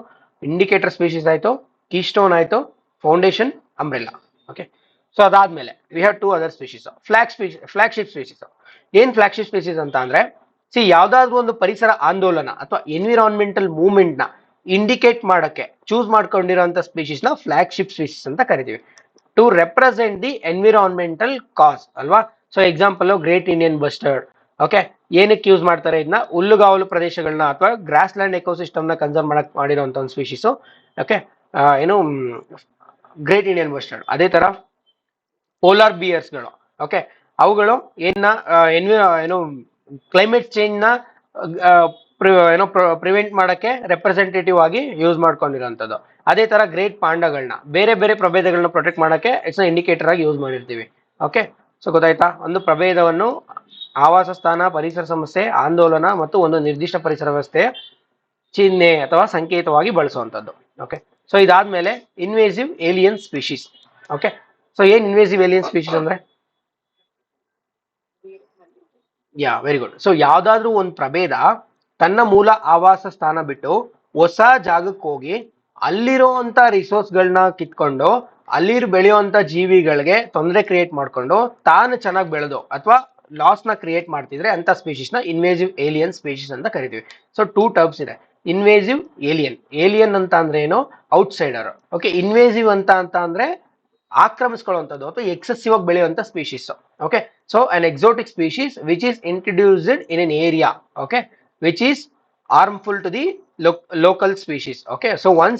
ಇಂಡಿಕೇಟರ್ ಸ್ಪೀಶೀಸ್ ಆಯ್ತು, ಕೀಸ್ಟೋನ್ ಆಯ್ತು, ಫೌಂಡೇಶನ್, ಅಂಬ್ರೆಲಾ. ಓಕೆ, ಸೊ ಅದಾದ್ಮೇಲೆ we have two other species. Flagship species. ಏನ್ ಫ್ಲಾಗ್ಶಿಪ್ ಸ್ಪೀಶೀಸ್ ಅಂತ ಅಂದ್ರೆ, ಯಾವ್ದಾದ್ರು ಒಂದು ಪರಿಸರ ಆಂದೋಲನ ಅಥವಾ ಎನ್ವಿರಾನ್ಮೆಂಟಲ್ ಮೂವ್ಮೆಂಟ್ ನ ಇಂಡಿಕೇಟ್ ಮಾಡಕ್ಕೆ ಚೂಸ್ ಮಾಡ್ಕೊಂಡಿರೋಂಥ ಸ್ಪೀಶೀಸ್ ನ ಫ್ಲಾಗ್ಶಿಪ್ ಸ್ಪೀಶೀಸ್ ಅಂತ ಕರಿತೀವಿ. ಟು ರೆಪ್ರೆಸೆಂಟ್ ದಿ ಎನ್ವಿರಾನ್ಮೆಂಟಲ್ ಕಾಸ್ ಅಲ್ವಾ. So example great Indian bustard. Okay, ಏನಕ್ಕೆ ಯೂಸ್ ಮಾಡ್ತಾರೆ ಇದನ್ನ? ಹುಲ್ಲುಗಾವಲು ಪ್ರದೇಶಗಳನ್ನ ಅಥವಾ ಗ್ರಾಸ್ ಲ್ಯಾಂಡ್ ಎಕೋಸಿಸ್ಟಮ್ ನ ಕನ್ಸರ್ವ್ ಮಾಡಕ್ ಮಾಡಿರುವಂತ ಒಂದು ಸ್ಪೀಶೀಸ್. ಓಕೆ, ಏನು ಗ್ರೇಟ್ ಇಂಡಿಯನ್ ಬಸ್ಟರ್ಡ್. ಅದೇ ತರ ಪೋಲಾರ್ ಬಿಯರ್ಸ್ಗಳು. ಓಕೆ, ಅವುಗಳು ಏನು ಕ್ಲೈಮೇಟ್ ಚೇಂಜ್ ನ ಪ್ರಿವೆಂಟ್ ಮಾಡಕ್ಕೆ ರೆಪ್ರೆಸೆಂಟೇಟಿವ್ ಆಗಿ ಯೂಸ್ ಮಾಡ್ಕೊಂಡಿರೋಂಥದ್ದು. ಅದೇ ತರ ಗ್ರೇಟ್ ಪಾಂಡಗಳನ್ನ, ಬೇರೆ ಬೇರೆ ಪ್ರಭೇದಗಳನ್ನ ಪ್ರೊಟೆಕ್ಟ್ ಮಾಡಕ್ಕೆ ಇಟ್ಸ್ ಇಂಡಿಕೇಟರ್ ಆಗಿ ಯೂಸ್ ಮಾಡಿರ್ತೀವಿ. ಓಕೆ, ಸೊ ಗೊತ್ತಾಯ್ತಾ? ಒಂದು ಪ್ರಭೇದವನ್ನು ಆವಾಸ ಸ್ಥಾನ, ಪರಿಸರ ಸಮಸ್ಯೆ, ಆಂದೋಲನ ಮತ್ತು ಒಂದು ನಿರ್ದಿಷ್ಟ ಪರಿಸರ ವ್ಯವಸ್ಥೆಯ ಚಿಹ್ನೆ ಅಥವಾ ಸಂಕೇತವಾಗಿ ಬಳಸುವಂಥದ್ದು. ಓಕೆ, ಸೊ ಇದಾದ್ಮೇಲೆ invasive alien species. Okay, so ಏನ್ ಇನ್ವೇಸಿವ್ ಏಲಿಯನ್ ಸ್ಪೀಶೀಸ್ ಅಂದ್ರೆ? Very good. ಸೊ ಯಾವ್ದಾದ್ರು ಒಂದು ಪ್ರಭೇದ ತನ್ನ ಮೂಲ ಆವಾಸ ಸ್ಥಾನ ಬಿಟ್ಟು ಹೊಸ ಜಾಗಕ್ಕೆ ಹೋಗಿ ಅಲ್ಲಿರುವಂತ ರಿಸೋರ್ಸ್ಗಳನ್ನ ಕಿತ್ಕೊಂಡು ಅಲ್ಲಿ ಬೆಳೆಯುವಂತ ಜೀವಿಗಳಿಗೆ ತೊಂದರೆ ಕ್ರಿಯೇಟ್ ಮಾಡ್ಕೊಂಡು ತಾನು ಚೆನ್ನಾಗಿ ಬೆಳೆದು ಅಥವಾ ಲಾಸ್ ನ ಕ್ರಿಯೇಟ್ ಮಾಡ್ತಿದ್ರೆ ಅಂತ ಸ್ಪೀಶೀಸ್ ನ ಇನ್ವೇಸಿವ್ ಏಲಿಯನ್ ಸ್ಪೀಶೀಸ್ ಅಂತ ಕರಿತೀವಿ. ಸೊ ಟೂ ಟರ್ಮ್ಸ್ ಇದೆ. ಇನ್ವೇಸಿವ್, ಏಲಿಯನ್ ಅಂತ ಅಂದ್ರೆ ಏನು? ಔಟ್ಸೈಡರ್. ಓಕೆ, ಇನ್ವೇಸಿವ್ ಅಂತ ಅಂದ್ರೆ ಆಕ್ರಮಿಸ್ಕೊಳ್ಳುವಂಥದ್ದು ಅಥವಾ ಎಕ್ಸೆಸಿವ್ ಆಗಿ ಬೆಳೆಯುವಂತ species. Okay, so an exotic species which is introduced in an area, okay, which is harmful to the local species. Okay, so once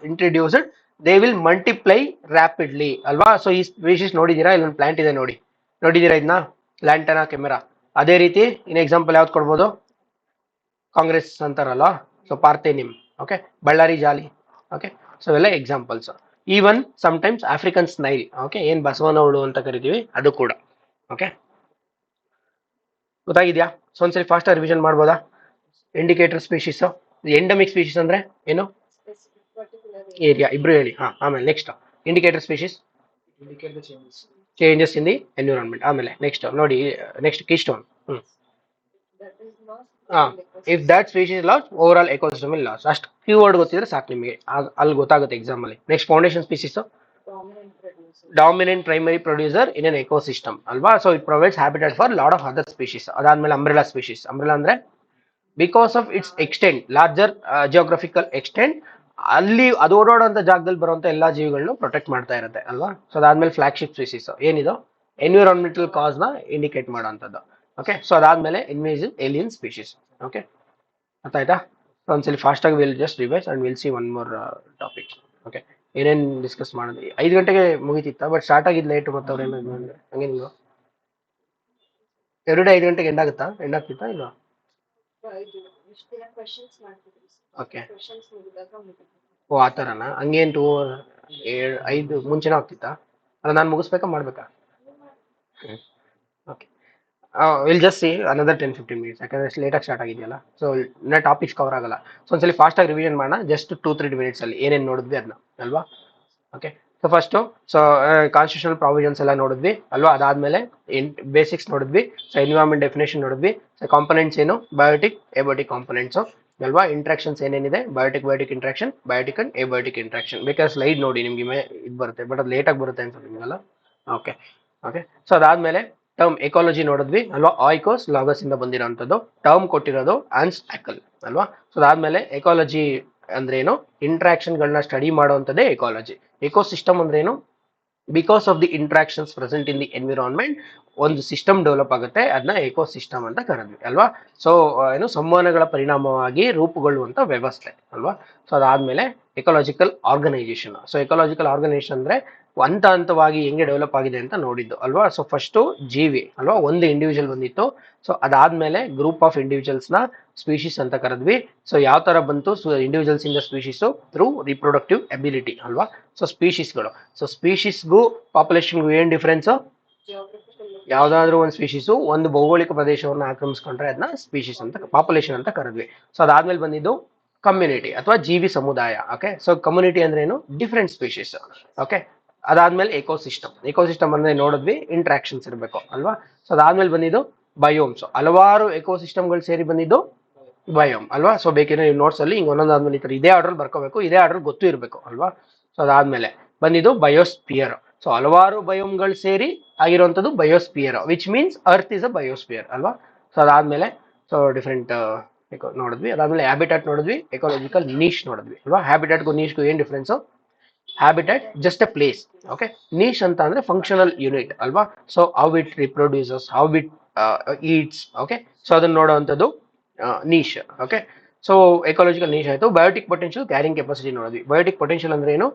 introduced they will multiply rapidly ಅಲ್ವಾ. So ಈ species ನೋಡಿದೀರಾ? ಇಲ್ಲೊಂದು plant ಇದೆ ನೋಡಿ, ನೋಡಿದೀರಾ ಇದನ್ನ? Lantana camara. ಅದೇ ರೀತಿ ಇನ್ ಎಕ್ಸಾಂಪಲ್ ಯಾವ್ದು ಕೊಡ್ಬೋದು? ಕಾಂಗ್ರೆಸ್ ಅಂತಾರಲ್ವಾ, ಸೊ ಪಾರ್ಥೇನಿಯಂ. ಓಕೆ, ಬಳ್ಳಾರಿ ಜಾಲಿ. ಓಕೆ, ಸೊ ಎಲ್ಲ examples. Even sometimes African snail. Okay, ಏನ್ ಬಸವನ ಹುಳು ಅಂತ ಕರಿತೀವಿ ಅದು ಕೂಡ. ಓಕೆ, ಗೊತ್ತಾಗಿದ್ಯಾ? ಸೊ ಒಂದ್ಸರಿ ಫಾಸ್ಟ್ ರಿವಿಷನ್ ಮಾಡ್ಬೋದಾ? ಇಂಡಿಕೇಟರ್ ಸ್ಪೀಶೀಸ್, ಎಂಡಮಿಕ್ ಸ್ಪೀಶೀಸ್ ಅಂದ್ರೆ ಏನು? ಏರಿಯಾ. ಇಬ್ರು ಹೇಳಿ. ಆಮೇಲೆ next indicator species, changes in the environment. ಆಮೇಲೆ ನೆಕ್ಸ್ಟ್ ನೋಡಿ, next keystone. If that species loss, over all ecosystem will loss. ಅಷ್ಟು ಕೀವರ್ಡ್ ಗೊತ್ತಿದ್ರೆ ಸಾಕು ನಿಮಗೆ, ಅಲ್ಲಿ ಗೊತ್ತಾಗುತ್ತೆ ಎಕ್ಸಾಮ್ ಅಲ್ಲಿ. Next foundation species, dominant primary producer in an ecosystem ಅಲ್ವಾ. So it provides habitat for lot of other species. ಅದಾದ್ಮೇಲೆ umbrella species. Umbrella ಅಂದ್ರೆ because of its extent, larger geographical extent, ಅಲ್ಲಿ ಅದು ಓಡಾಡುವಂತ ಜಾಗದಲ್ಲಿ ಬರುವಂತ ಎಲ್ಲಾ ಜೀವಿಗಳನ್ನು ಪ್ರೊಟೆಕ್ಟ್ ಮಾಡ್ತಾ ಇರುತ್ತೆ ಅಲ್ವಾ. ಸೊ ಅದಾದ್ಮೇಲೆ ಫ್ಲಾಗ್ಶಿಪ್ ಸ್ಪೀಶೀಸ್ ಏನಿದು? ಎನ್ವಿರಾನ್ಮೆಂಟಲ್ ಕಾಸ್ ನ ಇಂಡಿಕೇಟ್ ಮಾಡುವಂಥದ್ದು. ಓಕೆ, ಸೊ ಅದಾದ್ಮೇಲೆ ಇನ್ವೇಸಿವ್ ಏಲಿಯನ್ ಸ್ಪೀಶೀಸ್. ಓಕೆ, ಅರ್ಥಾಯ್ತಾ? ಒಂದ್ಸಲಿ ಫಾಸ್ಟ್ ಆಗಿ will just revise and will see one more topic. Okay, ಏನೇನ್ ಡಿಸ್ಕಸ್ ಮಾಡಿದ್ವಿ? 5 ಗಂಟೆಗೆ ಮುಗಿತಿತ್ತ, ಬಟ್ ಸ್ಟಾರ್ಟ್ ಆಗಿದ್ ಲೇಟ್. ಮತ್ತೆ ಅವ್ರು ಹಂಗೇನಿಲ್ವಾ? ಎವ್ರಿ ಡೇ 5 ಗಂಟೆಗೆ ಎಂಡ್ ಆಗ್ತಿತ್ತಾ ಇಲ್ವಾ? ಓಕೆ, ಓ ಆ ಥರನಾ? ಹಂಗೇನ್ 5 ಮುಂಚೆನೇ ಆಗ್ತಿತ್ತಾ? ಅಲ್ಲ ನಾನು ಮುಗಿಸ್ಬೇಕಾ ಮಾಡ್ಬೇಕಾ? Okay, will just see another 10-15 minutes, ಯಾಕಂದ್ರೆ ಲೇಟಾಗಿ ಸ್ಟಾರ್ಟ್ ಆಗಿದೆಯಲ್ಲ. ಸೊ ಇನ್ನ ಟಾಪಿಕ್ಸ್ ಕವರ್ ಆಗಲ್ಲ. ಸೊ ಒಂದ್ಸಲಿ ಫಾಸ್ಟ್ ಆಗಿ ರಿವಿಷನ್ ಮಾಡೋಣ, ಜಸ್ಟ್ 2-3 ಮಿನಿಟ್ಸ್ ಅಲ್ಲಿ ಏನೇನು ನೋಡಿದ್ವಿ ಅದನ್ನ ಅಲ್ವಾ. Okay, so first constitutional provisions ಎಲ್ಲ ನೋಡಿದ್ವಿ ಅಲ್ವಾ. ಅದಾದ್ಮೇಲೆ ಬೇಸಿಕ್ಸ್ ನೋಡಿದ್ವಿ. ಸೊ ಎನ್ವಿರಾನ್ಮೆಂಟ್ ಡೆಫಿನೇಷನ್ ನೋಡಿದ್ವಿ. ಸೊ ಕಾಂಪೊನೆಂಟ್ಸ್ ಏನು? ಬಯೋಟಿಕ್, ಎಬಯೋಟಿಕ್ ಕಾಂಪೊನೆಂಟ್ಸ್ ಅಲ್ವಾ. ಇಂಟ್ರಾಕ್ಷನ್ಸ್ ಏನೇನಿದೆ? Biotic interaction, biotic and abiotic interaction. ಬೇಕಾದ್ರೆ ಸ್ಲೈಡ್ ನೋಡಿ ನಿಮ್ಗೆ ಇದು ಬರುತ್ತೆ, ಬಟ್ ಅದು ಲೇಟಾಗಿ ಬರುತ್ತೆ ಅಂತ ನಿಮಗೆಲ್ಲ. ಓಕೆ, ಸೊ ಅದಾದ್ಮೇಲೆ ಟರ್ಮ್ ಎಕಾಲಜಿ ನೋಡಿದ್ವಿ ಅಲ್ವಾ, ಆಯ್ಕೋಸ್ ಲಾಗಸ್ ಇಂದ ಬಂದಿರೋಂಥದ್ದು. ಟರ್ಮ್ ಕೊಟ್ಟಿರೋದು ಆನ್ಸ್ ಆಕಲ್ ಅಲ್ವಾ. ಸೊ ಅದಾದ್ಮೇಲೆ ಎಕಾಲಜಿ ಅಂದ್ರೆ ಏನು, ಇಂಟ್ರಾಕ್ಷನ್ ಗಳನ್ನ ಸ್ಟಡಿ ಮಾಡುವಂಥದ್ದೇ ಎಕಾಲಜಿ. ಎಕೋಸಿಸ್ಟಮ್ ಅಂದ್ರೆ ಏನು, because of the interactions present in the environment ಒಂದು ಸಿಸ್ಟಮ್ ಡೆವಲಪ್ ಆಗುತ್ತೆ, ಅದನ್ನ ಎಕೋಸಿಸ್ಟಮ್ ಅಂತ ಕರೆದ್ವಿ ಅಲ್ವಾ. ಸೊ ಏನು, ಸಂವಹನಗಳ ಪರಿಣಾಮವಾಗಿ ರೂಪುಗೊಳ್ಳುವಂತ ವ್ಯವಸ್ಥೆ ಅಲ್ವಾ. ಸೊ ಅದಾದ್ಮೇಲೆ ecological organisation. So ecological organisation ಅಂದ್ರೆ ಹಂತ ಹಂತವಾಗಿ ಹೆಂಗೆ ಡೆವಲಪ್ ಆಗಿದೆ ಅಂತ ನೋಡಿದ್ದು ಅಲ್ವಾ. ಸೊ ಫಸ್ಟ್ ಜೀವಿ ಅಲ್ವಾ, ಒಂದು ಇಂಡಿವಿಜುವಲ್ ಬಂದಿತ್ತು. ಸೊ ಅದಾದ್ಮೇಲೆ ಗ್ರೂಪ್ ಆಫ್ ಇಂಡಿವಿಜುವಲ್ಸ್ ನ ಸ್ಪೀಶೀಸ್ ಅಂತ ಕರೆದ್ವಿ. ಸೊ ಯಾವ ತರ ಬಂತು ಇಂಡಿವಿಜುವಲ್ಸ್ ಇಂದ ಸ್ಪೀಶೀಸ್, ಥ್ರೂ ರಿಪ್ರೊಡಕ್ಟಿವ್ ಎಬಿಲಿಟಿ ಅಲ್ವಾ. ಸೊ ಸ್ಪೀಶೀಸ್ಗಳು, ಸೊ ಸ್ಪೀಶೀಸ್ಗೂ ಪಾಪ್ಯುಲೇಷನ್ಗೂ ಏನ್ ಡಿಫ್ರೆನ್ಸ್, ಯಾವ್ದಾದ್ರು ಒಂದು ಸ್ಪೀಶೀಸ್ ಒಂದು ಭೌಗೋಳಿಕ ಪ್ರದೇಶವನ್ನು ಆಕ್ರಮಿಸ್ಕೊಂಡ್ರೆ ಅದನ್ನ ಸ್ಪೀಶೀಸ್ ಅಂತ, ಪಾಪ್ಯುಲೇಷನ್ ಅಂತ ಕರೆದ್ವಿ. ಸೊ ಅದಾದ್ಮೇಲೆ ಬಂದಿದ್ದು ಕಮ್ಯುನಿಟಿ ಅಥವಾ ಜೀವಿ ಸಮುದಾಯ. ಓಕೆ, ಸೊ ಕಮ್ಯುನಿಟಿ ಅಂದ್ರೆ ಏನು, ಡಿಫ್ರೆಂಟ್ ಸ್ಪೀಶೀಸ್. ಓಕೆ, ಅದಾದ್ಮೇಲೆ ಎಕೋಸಿಸ್ಟಮ್. ಎಕೋಸಿಸ್ಟಮ್ ಅಂದ್ರೆ ನೋಡಿದ್ವಿ ಇಂಟ್ರಾಕ್ಷನ್ಸ್ ಇರಬೇಕು ಅಲ್ವಾ. ಸೊ ಅದಾದ್ಮೇಲೆ ಬಂದಿದ್ದು ಬಯೋಮ್ಸ್, ಹಲವಾರು ಎಕೋಸಿಸ್ಟಮ್ಗಳು ಸೇರಿ ಬಂದಿದ್ದು ಬಯೋಮ್ ಅಲ್ವಾ. ಸೊ ಬೇಕಿದ್ರೆ ನೀವು ನೋಟ್ಸ್ ಅಲ್ಲಿ ಹಿಂಗ್ ಒಂದೊಂದಾದ್ಮೇಲೆ ಈ ತರ ಇದೇ ಆರ್ಡರ್ ಬರ್ಕೋಬೇಕು, ಇದೇ ಆರ್ಡರ್ ಗೊತ್ತು ಇರಬೇಕು ಅಲ್ವಾ. ಸೊ ಅದಾದ್ಮೇಲೆ ಬಂದಿದ್ದು ಬಯೋಸ್ಪಿಯರ್. ಸೊ ಹಲವಾರು ಬಯೋಮ್ಗಳು ಸೇರಿ ಆಗಿರುವಂತದ್ದು biosphere, which means earth is a biosphere ಅಲ್ವಾ. ಸೊ ಅದಾದ್ಮೇಲೆ ಸೊ ಡಿಫ್ರೆಂಟ್ ನೋಡಿದ್ವಿ. ಅದಾದ್ಮೇಲೆ ಹ್ಯಾಬಿಟಾಟ್ ನೋಡಿದ್ವಿ, ಎಕಾಲಜಿಕಲ್ ನೀಶ್ ನೋಡಿದ್ವಿ ಅಲ್ವಾ. ಹ್ಯಾಬಿಟಾಟ್ಗೂ ನೀಶ್ಗೂ ಏನ್ difference, habitat just a place. Okay, niche ಅಂತ ಅಂದ್ರೆ ಫಂಕ್ಷನಲ್ ಯೂನಿಟ್ ಅಲ್ವಾ. So how it reproduces, how it eats. Okay, so ಅದನ್ನ ನೋಡುವಂಥದ್ದು niche. Okay, so ecological niche ಆಯ್ತು. ಬಯೋಟಿಕ್ ಪೊಟೆನ್ಷಿಯಲ್, ಕ್ಯಾರಿಂಗ್ ಕೆಪಾಸಿಟಿ ನೋಡಿದ್ವಿ. ಬಯೋಟಿಕ್ ಪೊಟೆನ್ಷಿಯಲ್ ಅಂದ್ರೆ ಏನು,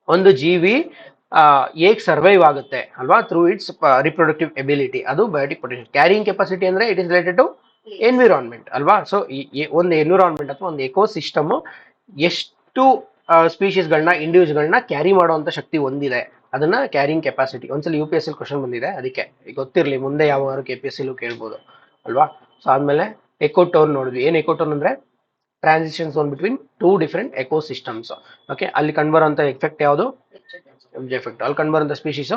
ಒಂದು ಜೀವಿ ಹೇಗ್ ಸರ್ವೈವ್ ಆಗುತ್ತೆ ಅಲ್ವಾ, ಥ್ರೂ ಇಟ್ಸ್ ರಿಪ್ರೊಡಕ್ಟಿವ್ ಎಬಿಲಿಟಿ, ಅದು ಬಯೋಟಿಕ್ ಪೊಟೆನ್ಷಿಯಲ್. ಕ್ಯಾರಿಂಗ್ ಕೆಪಾಸಿಟಿ ಅಂದ್ರೆ it is related to environment ಅಲ್ವಾ. ಸೊ ಒಂದು ಎನ್ವಿರಾನ್ಮೆಂಟ್ ಅಥವಾ ಒಂದು ಎಕೋಸಿಸ್ಟಮ್ ಎಷ್ಟು ಸ್ಪೀಶೀಸ್ಗಳನ್ನ ಇಂಡಿವಿಜುವಲ್ಗಳನ್ನ ಕ್ಯಾರಿ ಮಾಡುವಂತ ಶಕ್ತಿ ಹೊಂದಿದೆ, ಅದನ್ನ ಕ್ಯಾರಿಂಗ್ ಕೆಪಾಸಿಟಿ. ಒಂದ್ಸಲ U P S C question ಬಂದಿದೆ, ಅದಕ್ಕೆ ಗೊತ್ತಿರಲಿ, ಮುಂದೆ ಯಾವಾಗಾದ್ರು ಕೆ ಪಿ ಎಸ್ ಸಿ ಕೇಳ್ಬೋದು ಅಲ್ವಾ. ಸೊ ಆದ್ಮೇಲೆ ಎಕೋಟೋನ್ ನೋಡಿದ್ವಿ. ಏನ್ ಎಕೋಟೋನ್ ಅಂದ್ರೆ transition zone between two different ecosystems. Okay, ಅಲ್ಲಿ ಕಂಡುಬರುವಂತ ಎಫೆಕ್ಟ್ ಯಾವುದು, ಎಫೆಕ್ಟ್. ಅಲ್ಲಿ ಕಂಡುಬರುವಂತ ಸ್ಪೀಶೀಸ್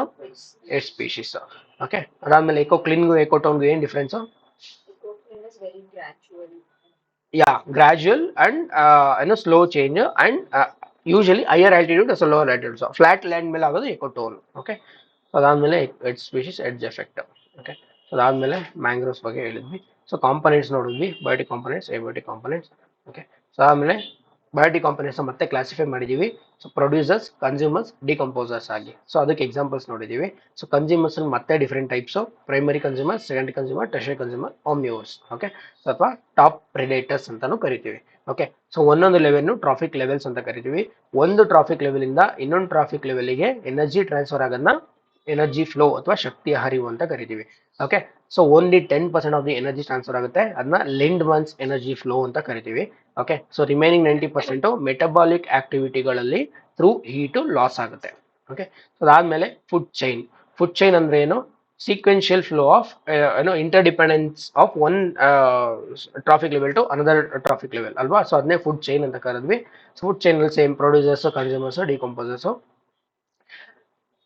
ಎಟ್ ಸ್ಪೀಶೀಸ್. ಓಕೆ, ಅದಾದ್ಮೇಲೆ ಎಕೋಕ್ಲಿನ್ಗೂ ಎಕೋಟೋನ್ಗೂ ಏನ್ ಡಿಫ್ರೆನ್ಸ್, ಯಾ ಗ್ರಾಜುವಲ್ ಅಂಡ್ ಏನೋ slow change and usually higher altitude so lower altitude. So flat land ಮೇಲೆ ಆಗೋದು ಎಕೋಟೋನ್. ಓಕೆ, ಅದಾದ್ಮೇಲೆ edge species edge effect. Okay, ಅದಾದ್ಮೇಲೆ ಮ್ಯಾಂಗ್ರೋವ್ಸ್ ಬಗ್ಗೆ ಹೇಳಿದ್ವಿ. ಸೊ ಕಾಂಪೊನೆಂಟ್ಸ್ ನೋಡಿದ್ವಿ, biotic components, abiotic components. Okay, so ಆಮೇಲೆ biotic components ಮತ್ತೆ ಕ್ಲಾಸಿಫೈ ಮಾಡಿದೀವಿ. ಸೊ ಪ್ರೊಡ್ಯೂಸರ್ಸ್, ಕನ್ಸ್ಯೂಮರ್ಸ್, ಡಿಕಂಪೋಸರ್ಸ್ ಆಗಿ. ಸೊ ಅದಕ್ಕೆ ಎಕ್ಸಾಂಪಲ್ಸ್ ನೋಡಿದೀವಿ. ಸೊ ಕನ್ಸ್ಯೂಮರ್ಸ್ ಮತ್ತೆ different types, primary consumer, secondary consumer, tertiary consumer, omnivores. Okay, ಅಥವಾ ಟಾಪ್ ಪ್ರೆಡೇಟರ್ಸ್ ಅಂತಾನು ಕರಿತೀವಿ. ಓಕೆ, ಸೊ ಒಂದೊಂದು ಲೆವೆಲ್ ಟ್ರಾಫಿಕ್ ಲೆವೆಲ್ಸ್ ಅಂತ ಕರಿತೀವಿ. ಒಂದು ಟ್ರಾಫಿಕ್ ಲೆವೆಲ್ ಇಂದ ಇನ್ನೊಂದು ಟ್ರಾಫಿಕ್ ಲೆವೆಲ್ಗೆ ಎನರ್ಜಿ ಟ್ರಾನ್ಸ್ಫರ್ ಆಗೋದನ್ನ ಎನರ್ಜಿ ಫ್ಲೋ ಅಥವಾ ಶಕ್ತಿಯ ಹರಿವು ಅಂತ ಕರಿತೀವಿ. Okay, so only 10% of the energy transfer ಆಗುತ್ತೆ, ಅದನ್ನ ಲೆಂಡ್ ಮನ್ಸ್ ಎನರ್ಜಿ ಫ್ಲೋ ಅಂತ ಕರಿತೀವಿ. ಓಕೆ, ಸೊ ರಿಮೈನಿಂಗ್ 90% ಮೆಟಬಾಲಿಕ್ ಆಕ್ಟಿವಿಟಿಗಳಲ್ಲಿ ಥ್ರೂ ಹೀಟ್ ಲಾಸ್ ಆಗುತ್ತೆ. ಓಕೆ, ಸೊ ಅದಾದ್ಮೇಲೆ ಫುಡ್ ಚೈನ್. ಫುಡ್ ಚೈನ್ ಅಂದ್ರೆ ಏನು, ಸೀಕ್ವೆನ್ಷಿಯಲ್ ಫ್ಲೋ ಆಫ್ ಏನೋ interdependence of one trophic level to another trophic level ಅಲ್ವಾ. ಸೊ ಅದನ್ನೇ ಫುಡ್ ಚೈನ್ ಅಂತ ಕರೆದ್ವಿ. ಫುಡ್ ಚೈನ್ ಅಲ್ಲಿ same producers, consumers, decomposers.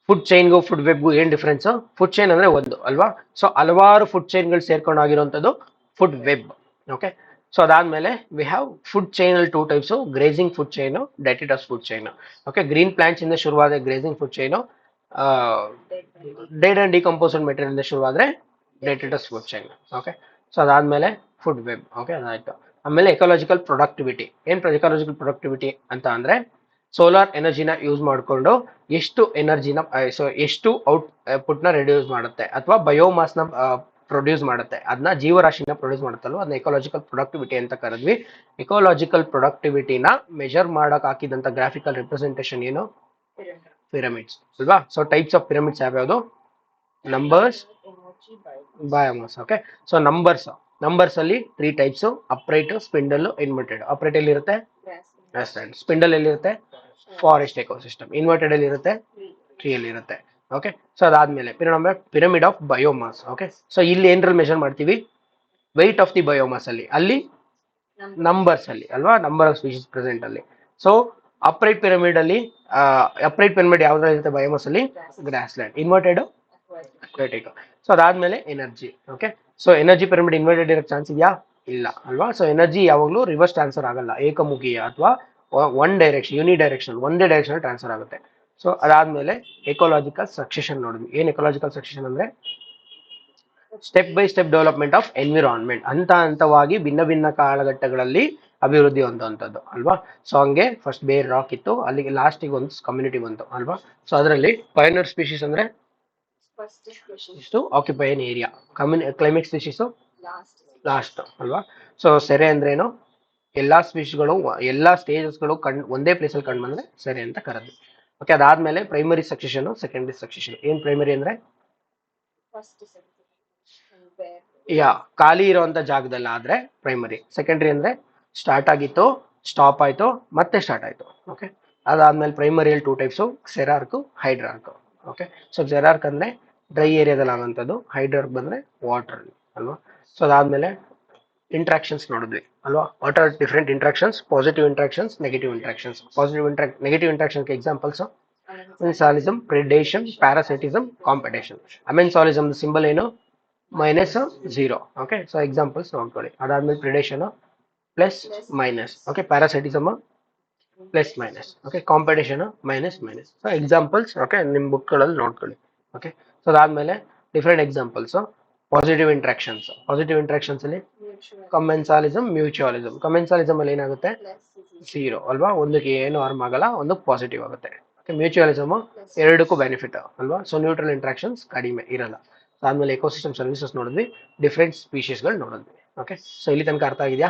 Food ಚೈನ್ಗೂ food ವೆಬ್ಗೂ ಏನ್ ಡಿಫ್ರೆನ್ಸ್, ಫುಡ್ ಚೈನ್ ಅಂದ್ರೆ ಒಂದು ಅಲ್ವಾ. ಸೊ ಹಲವಾರು ಫುಡ್ ಚೈನ್ಗಳು ಸೇರ್ಕೊಂಡು ಆಗಿರುವಂತದ್ದು ಫುಡ್ ವೆಬ್. ಓಕೆ, ಸೊ ಅದಾದ್ಮೇಲೆ ವಿ ಹ್ಯಾವ್ ಫುಡ್ ಚೈನ್ ಅಲ್ಲಿ two types, grazing food chain, detritus food chain. Okay, green plants ಇಂದ ಶುರುವಾದ grazing food chain, dead and decomposed material ಇಂದ ಶುರುವಾದ್ರೆ detritus food chain. Okay, so ಅದಾದ್ಮೇಲೆ food web. Okay, ಅದಾಯ್ತು. ಆಮೇಲೆ ecological productivity. ಏನ್ ecological productivity ಅಂತ ಅಂದ್ರೆ ಸೋಲಾರ್ ಎನರ್ಜಿನ ಯೂಸ್ ಮಾಡಿಕೊಂಡು ಎಷ್ಟು ಎನರ್ಜಿನ ಎಷ್ಟು ಔಟ್ಪುಟ್ ನ ರೆಡ್ಯೂಸ್ ಮಾಡುತ್ತೆ, ಅಥವಾ ಬಯೋಮಾಸ್ ನ ಪ್ರೊಡ್ಯೂಸ್ ಮಾಡುತ್ತೆ, ಅದನ್ನ ಜೀವರಾಶಿನ ಪ್ರೊಡ್ಯೂಸ್ ಮಾಡುತ್ತಲ್ವ, ಅದನ್ನ ಎಕಾಲಜಿಕಲ್ ಪ್ರೊಡಕ್ಟಿವಿಟಿ ಅಂತ ಕರೆದ್ವಿ. ಎಕಾಲಜಿಕಲ್ ಪ್ರೊಡಕ್ಟಿವಿಟಿನ ಮೆಜರ್ ಮಾಡಕ್ ಹಾಕಿದಂತ ಗ್ರಾಫಿಕಲ್ ರಿಪ್ರೆಸೆಂಟೇಷನ್ ಏನು, ಪಿರಮಿಡ್ಸ್ ಅಲ್ವಾ. ಸೊ ಟೈಪ್ಸ್ ಆಫ್ ಪಿರಮಿಡ್ಸ್ ಯಾವ್ಯಾವುದು, numbers, biomass. Okay, so numbers ಅಲ್ಲಿ 3 types, upright, spindle, inverted. Upright ಎಲ್ಲಿ ಇರುತ್ತೆ, ಸ್ಪಿಂಡಲ್ ಎಲ್ಲಿರುತ್ತೆ, ಫಾರೆಸ್ಟ್ ಎಕೋಸಿಸ್ಟಮ್. ಇನ್ವರ್ಟೆಡ್ ಅಲ್ಲಿ ಇರುತ್ತೆ, ಟ್ರೀ ಅಲ್ಲಿ ಇರುತ್ತೆ. ಓಕೆ, ಸೊ ಅದಾದ್ಮೇಲೆ pyramid of biomass. Okay, so ಇಲ್ಲಿ ಏನ್ರಲ್ಲಿ ಮೆಷರ್ ಮಾಡ್ತೀವಿ, ವೆಯ್ಟ್ ಆಫ್ ದಿ ಬಯೋಮಾಸ್ ಅಲ್ಲಿ ನಂಬರ್ಸ್ ಅಲ್ಲಿ ಅಲ್ವಾ, ನಂಬರ್ ಆಫ್ ಸ್ಪೀಶೀಸ್ ಪ್ರೆಸೆಂಟ್ ಅಲ್ಲಿ. ಸೊ ಅಪ್ರೈಟ್ ಪಿರಮಿಡ್ ಅಲ್ಲಿ ಅಪ್ರೈಟ್ ಪಿರಮಿಡ್ ಯಾವ್ದ್ರಲ್ಲಿ ಇರುತ್ತೆ, ಬಯೋಮಾಸ್ ಅಲ್ಲಿ grassland. Inverted aquatic. So ಅದಾದ್ಮೇಲೆ energy. Okay, so energy pyramid inverted ಇರೋ ಚಾನ್ಸ್ ಇದೆಯಾ, ಇಲ್ಲ ಅಲ್ವಾ. ಸೊ ಎನರ್ಜಿ ಯಾವಾಗಲೂ ರಿವರ್ಸ್ ಟ್ರಾನ್ಸ್ಫರ್ ಆಗಲ್ಲ, ಏಕಮುಖೀಯ ಅಥವಾ ಒನ್ ಡೈರೆಕ್ಷನ್, ಯೂನಿಡೈರೆಕ್ಷನ್, ಒಂದೇ ಡೈರೆಕ್ಷನ್ ಟ್ರಾನ್ಸ್ಫರ್ ಆಗುತ್ತೆ. ಸೊ ಅದಾದ್ಮೇಲೆ ಎಕೋಲಾಜಿಕಲ್ ಸಕ್ಸೆಷನ್ ನೋಡಿದ್ವಿ. ಏನ್ ಎಕೋಲಾಜಿಕಲ್ ಸಕ್ಸೆಷನ್ ಅಂದ್ರೆ step by step development of environment, ಹಂತ ಹಂತವಾಗಿ ಭಿನ್ನ ಭಿನ್ನ ಕಾಲಘಟ್ಟಗಳಲ್ಲಿ ಅಭಿವೃದ್ಧಿ ಹೊಂದುವಂಥದ್ದು ಅಲ್ವಾ. ಸೊ ಹಂಗೆ ಫಸ್ಟ್ ಬೇರ್ ರಾಕ್ ಇತ್ತು, ಅಲ್ಲಿಗೆ ಲಾಸ್ಟಿಗೆ ಒಂದು ಕಮ್ಯುನಿಟಿ ಬಂತು ಅಲ್ವಾ. ಸೊ ಅದರಲ್ಲಿ ಪಯನರ್ ಸ್ಪೀಶೀಸ್ ಅಂದ್ರೆ ಇಷ್ಟು occupy an area, climate species last ಅಲ್ವಾ. ಸೊ ಸೆರೆ ಅಂದ್ರೇನು, ಎಲ್ಲಾ ಸ್ಪೀಶೀಸ್ಗಳು ಎಲ್ಲಾ ಸ್ಟೇಜಸ್ಗಳು ಒಂದೇ ಪ್ಲೇಸ್ ಅಲ್ಲಿ ಕಂಡು ಬಂದ್ರೆ ಸೆರೆ ಅಂತ ಕರೆದ್ವಿ. ಓಕೆ, ಅದಾದ್ಮೇಲೆ ಪ್ರೈಮರಿ ಸಕ್ಸೆಷನ್, ಸೆಕೆಂಡರಿ ಸಕ್ಸೆಷನ್. ಏನ್ ಪ್ರೈಮರಿ ಅಂದ್ರೆ ಯಾ ಖಾಲಿ ಇರುವಂತ ಜಾಗದಲ್ಲಿ ಆದ್ರೆ ಪ್ರೈಮರಿ. ಸೆಕೆಂಡರಿ ಅಂದ್ರೆ ಸ್ಟಾರ್ಟ್ ಆಗಿತ್ತು, ಸ್ಟಾಪ್ ಆಯ್ತು, ಮತ್ತೆ ಸ್ಟಾರ್ಟ್ ಆಯ್ತು. ಓಕೆ, ಅದಾದ್ಮೇಲೆ ಪ್ರೈಮರಿಯಲ್ಲಿ two types, xerarch, hydrarch. Okay, so xerarch ಅಂದ್ರೆ ಡ್ರೈ ಏರಿಯಾದಲ್ಲಿ ಆಗುವಂಥದ್ದು, ಹೈಡ್ರಾರ್ಕ್ ಬಂದ್ರೆ ವಾಟರ್ ಅಲ್ವಾ. ಸೊ ಅದಾದ್ಮೇಲೆ ಇಂಟ್ರಾಕ್ಷನ್ಸ್ ನೋಡಿದ್ವಿ ಅಲ್ವಾ. What are different interactions? Positive interactions, negative interactions. Negative ಇಂಟ್ರಾಕ್ಷನ್ಗೆ examples amensalism, predation, parasitism, competition. Amensalism symbol ಏನು? -0. ಓಕೆ, ಸೊ ಎಕ್ಸಾಂಪಲ್ಸ್ ನೋಡ್ಕೊಳ್ಳಿ. ಅದಾದ್ಮೇಲೆ predation plus minus. Okay, parasitism plus minus. Okay, competition minus minus. So examples okay ನಿಮ್ಮ ಬುಕ್ಗಳಲ್ಲಿ ನೋಡ್ಕೊಳ್ಳಿ. Okay, so ಅದಾದ್ಮೇಲೆ different examples. Positive interactions ಅಲ್ಲಿ commensalism, mutualism. Commensalism ಅಲ್ಲಿ ಏನಾಗುತ್ತೆ? 0 ಅಲ್ವಾ, ಒಂದಕ್ಕೆ ಏನು ಹಾರ್ಮ್ ಆಗಲ್ಲ, ಒಂದಕ್ಕೆ ಪಾಸಿಟಿವ್ ಆಗುತ್ತೆ. ಓಕೆ, ಮ್ಯೂಚುವಲಿಸಮ್ ಎರಡಕ್ಕೂ ಬೆನಿಫಿಟ್ ಅಲ್ವಾ. ಸೊ ನ್ಯೂಟ್ರಲ್ ಇಂಟ್ರಾಕ್ಷನ್ಸ್ ಕಡಿಮೆ ಇರಲ್ಲ. ಆದ್ಮೇಲೆ ಎಕೋಸಿಸ್ಟಮ್ ಸರ್ವಿಸಸ್ ನೋಡಿದ್ವಿ, ಡಿಫ್ರೆಂಟ್ ಸ್ಪೀಶೀಸ್ಗಳು ನೋಡಿದ್ವಿ. ಓಕೆ, ಸೊ ಇಲ್ಲಿ ತನಕ ಅರ್ಥ ಆಗಿದೆಯಾ?